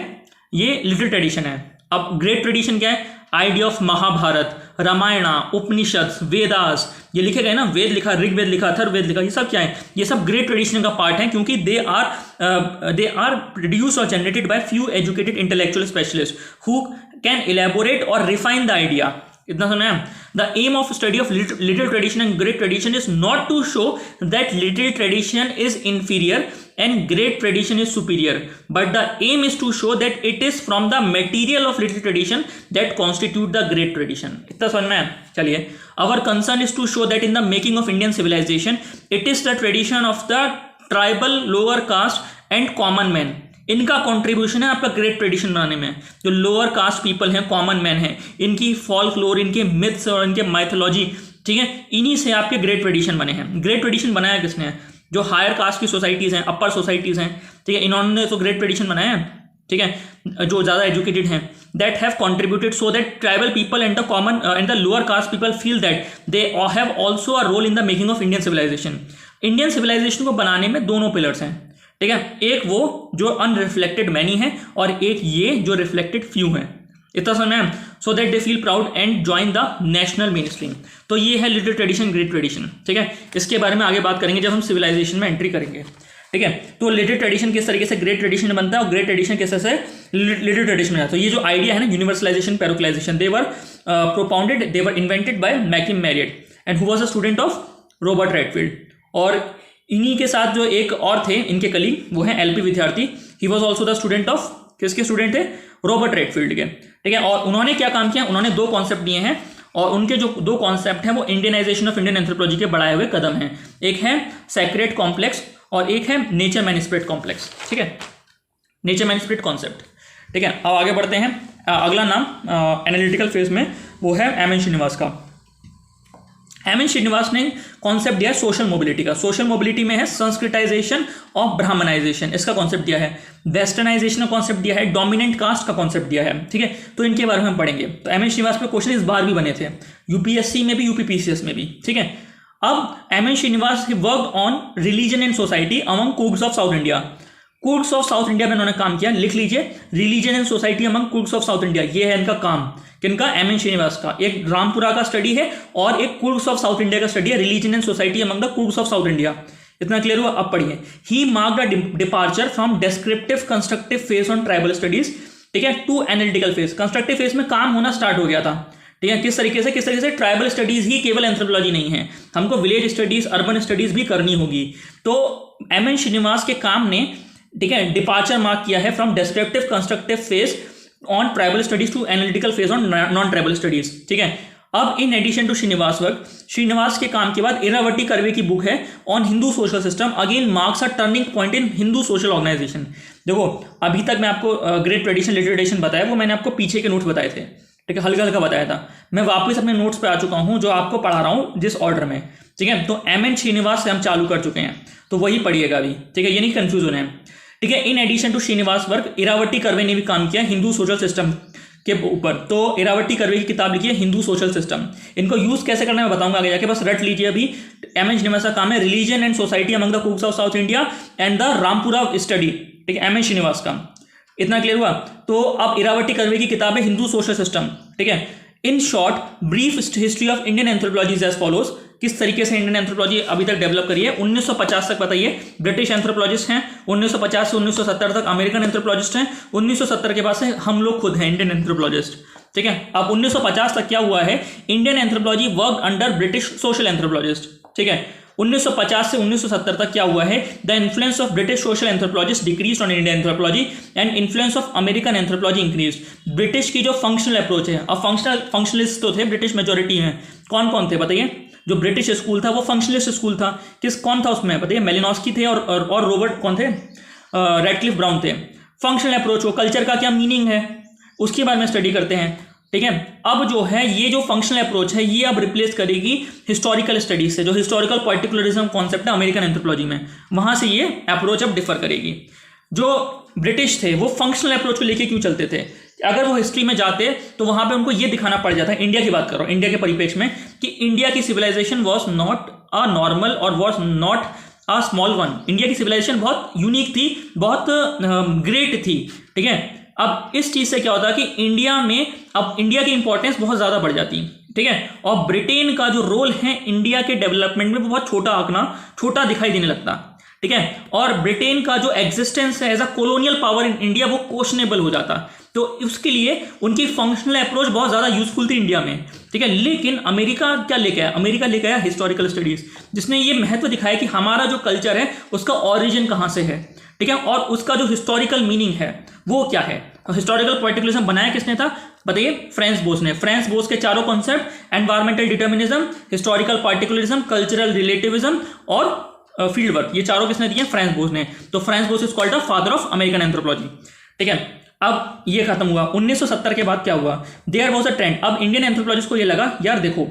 ये लिटरेरी ट्रेडिशन है। अब ग्रेट ट्रेडिशन क्या है, आइडिया ऑफ महाभारत, रामायणा, उपनिषद, वेदास, ये लिखे गए ना, वेद लिखा, ऋग्वेद लिखा, अथर्ववेद लिखा, ये सब क्या है, ये सब ग्रेट ट्रेडिशन का पार्ट है, क्योंकि दे आर प्रोड्यूस और generated by few educated intellectual specialist who can elaborate और रिफाइन द आइडिया। इतना सुना है। The aim of study of little tradition and great tradition is not to show that little tradition is inferior and great tradition is superior, but the aim is to show that it is from the material of little tradition that constitute the great tradition। इतना समझ में? चलिए, our concern is to show that in the making of Indian civilization it is the tradition of the tribal lower caste and common man। इनका contribution है आपका great tradition बनाने में। जो लोअर कास्ट पीपल हैं, कॉमन मैन हैं, इनकी folklore, इनके मिथ्स और इनके माइथोलॉजी, ठीक है, इन्हीं से आपके ग्रेट ट्रेडिशन बने हैं। ग्रेट ट्रेडिशन बनाया किसने? जो हायर कास्ट की सोसाइटीज़ हैं, अपर सोसाइटीज़ हैं, ठीक है, इन्होंने तो ग्रेट ट्रेडिशन बनाया है। ठीक है, जो ज़्यादा एजुकेटेड हैं, that have contributed so that tribal people and the common and the lower caste people feel that they have also a role in the making of Indian civilisation. Indian civilisation को बनाने में दोनों pillars हैं। ठीक है, एक वो जो अनरिफ्लेक्टेड मैनी है और एक ये जो रिफ्लेक्टेड फ्यू है। इतना समझ में? So that they feel proud and join the national main stream. तो ये है लिटिल ट्रेडिशन, ग्रेट ट्रेडिशन। ठीक है, इसके बारे में आगे बात करेंगे जब हम सिविलाइजेशन में एंट्री करेंगे। ठीक है, तो लिटिल ट्रेडिशन किस तरीके से ग्रेट ट्रेडिशन बनता है और ग्रेट ट्रेडिशन किस तरह से लिटिल ट्रेडिशन में आता है। तो ये जो आइडिया है ना, universalisation, parochialisation, they were propounded, they were invented by McKim Marriott and who was a student of Robert Redfield. और इन्हीं के साथ जो एक और थे इनके कलीग, वो हैं एलपी विद्यार्थी। He was also the student of, किसके स्टूडेंट थे? रॉबर्ट रेडफील्ड के। ठीक है, और उन्होंने क्या काम किया, उन्होंने दो कॉन्सेप्ट दिए हैं और उनके जो दो कॉन्सेप्ट हैं वो इंडियनाइजेशन ऑफ इंडियन एंथ्रोपोलॉजी के बढ़ाए हुए कदम हैं। एक है सैक्रेड कॉम्प्लेक्स और एक है नेचर मैन स्पिरिट कॉम्प्लेक्स। ठीक है, नेचर मैन स्पिरिट कॉन्सेप्ट। ठीक है, अब आगे बढ़ते हैं। अगला नाम एनालिटिकल फेज में वो है एम एन श्रीनिवास का। एम एन श्रीनिवास ने कॉन्सेप्ट दिया है सोशल मोबिलिटी का। सोशल मोबिलिटी में है संस्कृताइजेशन और ब्राह्मणाइजेशन, इसका कॉन्सेप्ट दिया है। वेस्टर्नाइजेशन का कॉन्सेप्ट दिया है, डोमिनेंट कास्ट का कॉन्सेप्ट दिया है। ठीक है, तो इनके बारे में हम पढ़ेंगे। तो एम एन श्रीनिवास पे क्वेश्चन इस बार भी बने थे, यूपीएससी में भी, यूपीपीसीएस में भी। ठीक है, अब M N Srinivas worked on religion and society among Coorgs of south India. Coorgs of south India में उन्होंने काम किया, लिख लीजिए, religion and society among Coorgs of south India, ये है इनका काम। किनका? एम एन श्रीनिवास का। एक रामपुरा का स्टडी है और एक कुक्स ऑफ साउथ इंडिया का स्टडी है, religion and society among the Coorgs of south India. इतना क्लियर हुआ? अब पढ़िए। He marked a departure from descriptive constructive phase on tribal studies, ठीक है, to analytical phase. Constructive phase में काम होना स्टार्ट हो गया था। ठीक है, किस तरीके से ट्राइबल स्टडीज ही केवल एंथ्रोपोलॉजी नहीं है, हमको विलेज स्टडीज, अर्बन स्टडीज भी करनी होगी। तो एम एन श्रीनिवास के काम ने, ठीक है, डिपार्चर मार्क किया है from descriptive constructive phase on tribal studies to analytical phase on non tribal studies. ठीक है, अब in addition to Srinivas work, Srinivas के काम के बाद इरावती कर्वे की बुक है on Hindu social system, again marks a turning point in Hindu social organisation. देखो, अभी तक मैं आपको ग्रेट ट्रेडिशन, लिटिल ट्रेडिशन बताया, वो मैंने आपको पीछे के नोट्स बताए थे। ठीक है, हल्का हल्का बताया था। मैं वापस अपने नोट्स पे आ चुका हूँ, जो आपको पढ़ा रहा हूँ जिस ऑर्डर में। ठीक है, तो एम एन श्रीनिवास से हम चालू कर चुके हैं, तो वही पढ़िएगा अभी। ठीक है, ये नहीं कंफ्यूज होना है। ठीक है, in addition to Srinivas work, Irawati Karve ने भी काम किया हिंदू सोशल सिस्टम के ऊपर। तो इरावती कर्वे की किताब लिखी है हिंदू सोशल सिस्टम। इनको यूज कैसे करना है मैं बताऊंगा आगे जाके, बस रट लीजिए अभी। एम एन श्रीनिवास का काम है religion and society among the Coorgs of south India and the Rampura study. ठीक है, एम एन श्रीनिवास का। इतना क्लियर हुआ? तो अब इरावती कर्वे की किताब है हिंदू सोशल सिस्टम। ठीक है, in short brief history of Indian anthropology as follows. किस तरीके से इंडियन एंथ्रोपोलॉजी अभी तक डेवलप करी है। 1950 तक बताइए ब्रिटिश एंथ्रोपोलॉजिस्ट हैं, 1950 से 1970 तक अमेरिकन एंथ्रोपोलॉजिस्ट हैं, 1970 के बाद से हम लोग खुद हैं इंडियन एंथ्रोपोलॉजिस्ट। ठीक है, अब 1950 तक क्या हुआ है, Indian anthropology work under British social anthropologist. ठीक है, 1950 से 1970 तक क्या हुआ है, the influence of British social anthropologist decrease on Indian anthropology and influence of American anthropology increase. British की जो फंक्शनल अप्रोच है, अब फंक्शनलिस्ट तो थे ब्रिटिश मेजोरिटी में, कौन कौन थे बताइए? जो ब्रिटिश स्कूल था वो फंक्शनलिस्ट स्कूल था। कौन था उसमें बताइए? मेलिनोस्की थे और रॉबर्ट कौन थे? रेडक्लिफ ब्राउन थे। फंक्शनल अप्रोच, वो कल्चर का क्या मीनिंग है उसके बारे में स्टडी करते हैं। ठीक है। अब जो है ये जो फंक्शनल अप्रोच है ये अब रिप्लेस करेगी हिस्टोरिकल स्टडीज से, जो हिस्टोरिकल पर्टिकुलरिज्म कॉन्सेप्ट है अमेरिकन एंथ्रोपोलॉजी में, वहां से ये अप्रोच अब डिफर करेगी। जो ब्रिटिश थे वो फंक्शनल अप्रोच को लेके क्यों चलते थे? अगर वो हिस्ट्री में जाते तो वहां पे उनको ये दिखाना पड़ जाता, इंडिया की बात कर रहा हूं, इंडिया के परिप्रेक्ष्य में, कि इंडिया की civilisation was not a normal और was not a small one. India की सिविलाइजेशन बहुत यूनिक थी, बहुत ग्रेट थी, ठीक है। अब इस चीज से क्या होता है कि इंडिया में अब इंडिया की इंपॉर्टेंस बहुत ज्यादा बढ़ जाती, ठीक है, और ब्रिटेन का जो रोल है इंडिया के डेवलपमेंट में वो बहुत छोटा दिखाई देने लगता, ठीक है। और ब्रिटेन का जो एग्जिस्टेंस है as a colonial power in India वो क्वेश्चनेबल हो जाता। तो उसके लिए उनकी फंक्शनल अप्रोच बहुत ज्यादा यूजफुल थी इंडिया में, ठीक है। लेकिन अमेरिका क्या लेके आया? अमेरिका लेके आया हिस्टोरिकल स्टडीज, जिसने ये महत्व दिखाया कि हमारा जो कल्चर है उसका ओरिजिन कहां से है, ठीक है, और उसका जो हिस्टोरिकल मीनिंग है वो क्या है। तो हिस्टोरिकल पर्टिकुलरिज्म बनाया किसने था बताइए? फ्रांस बोस ने। फ्रांस बोस के चारों concept, environmental determinism, historical particularism, cultural relativism और फील्ड वर्क, ये चारों किसने दिए? फ्रांस बोस ने। तो Franz Boas is called the father of American anthropology, ठीक है। अब ये खत्म हुआ। 1970 के बाद क्या हुआ? There was a trend. अब इंडियन एंथ्रोपोलॉजिस्ट को ये लगा यार देखो,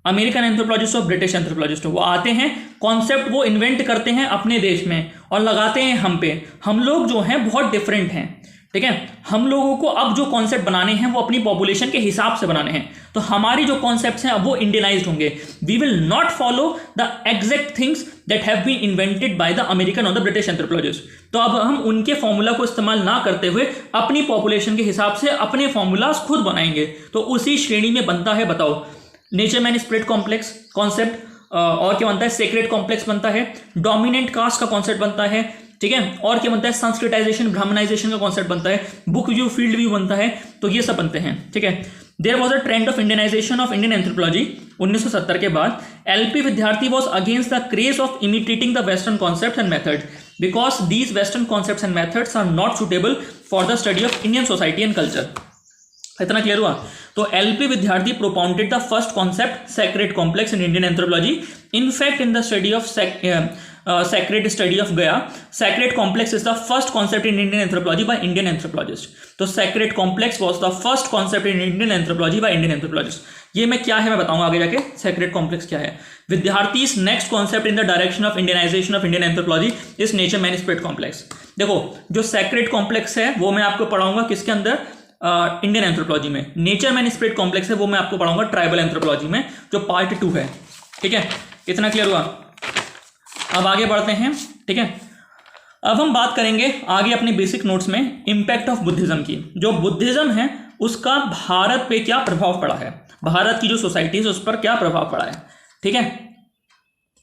अमेरिकन एंथ्रोपोलॉजिस्ट और ब्रिटिश एंथ्रोपोलॉजिस्ट वो आते हैं, कॉन्सेप्ट वो इन्वेंट करते हैं अपने देश में और लगाते हैं हम पे। हम लोग जो हैं बहुत डिफरेंट हैं, ठीक है। हम लोगों को अब जो कॉन्सेप्ट बनाने हैं वो अपनी पॉपुलेशन के हिसाब से बनाने हैं, तो हमारी जो कॉन्सेप्ट्स हैं अब वो इंडियनाइज्ड होंगे। We will not follow the exact things that have been invented by the American और द ब्रिटिश एंथ्रोपोलॉजिस्ट। तो अब हम उनके फॉर्मूला को इस्तेमाल ना करते हुए अपनी पॉपुलेशन के हिसाब से अपने फॉर्मूलाज खुद बनाएंगे। तो उसी श्रेणी में बनता है, बताओ, nature man split complex concept, और क्या बनता है? सेक्रेट कॉम्प्लेक्स बनता है, डोमिनेंट कास्ट का कॉन्सेप्ट बनता है, ठीक है, और क्या बनता है? संस्कृताइजेशन, ब्राह्मणाइजेशन का कॉन्सेप्ट बनता है, बुक व्यू, फील्ड व्यू बनता है। तो ये सब बनते हैं, ठीक है। There was a trend of Indianisation of Indian anthropology 1970 के बाद। L P Vidyarthi was against the craze of imitating the western concept and method because these western concepts and methods are not suitable for the study of Indian society and culture. इतना clear हुआ? तो L P Vidyarthi propounded the first concept sacred complex in Indian anthropology. In fact in the study of sacred study of Gaya, sacred complex is the first concept in Indian anthropology by Indian anthropologist. तो sacred complex was the first concept in Indian anthropology by Indian anthropologist. ये मैं क्या है मैं बताऊंगा आगे जाके sacred complex क्या है। विद्यार्थी's next concept in the direction of Indianization of Indian anthropology is nature man spirit complex। देखो जो sacred complex है वो मैं आपको पढ़ाऊंगा किसके अंदर? इंडियन एंथ्रोपोलॉजी में। नेचर मैन स्पिरिट कॉम्प्लेक्स है वो मैं आपको पढ़ाऊंगा ट्राइबल एंथ्रोपोलॉजी में, जो पार्ट 2 है, ठीक है। इतना क्लियर हुआ? अब आगे बढ़ते हैं, ठीक है। अब हम बात करेंगे आगे अपने बेसिक नोट्स में इम्पैक्ट ऑफ बुद्धिज्म की। जो बुद्धिज्म है उसका भारत पे क्या प्रभाव पड़ा है, भारत की जो सोसाइटी है उस पर क्या प्रभाव पड़ा है, ठीक है।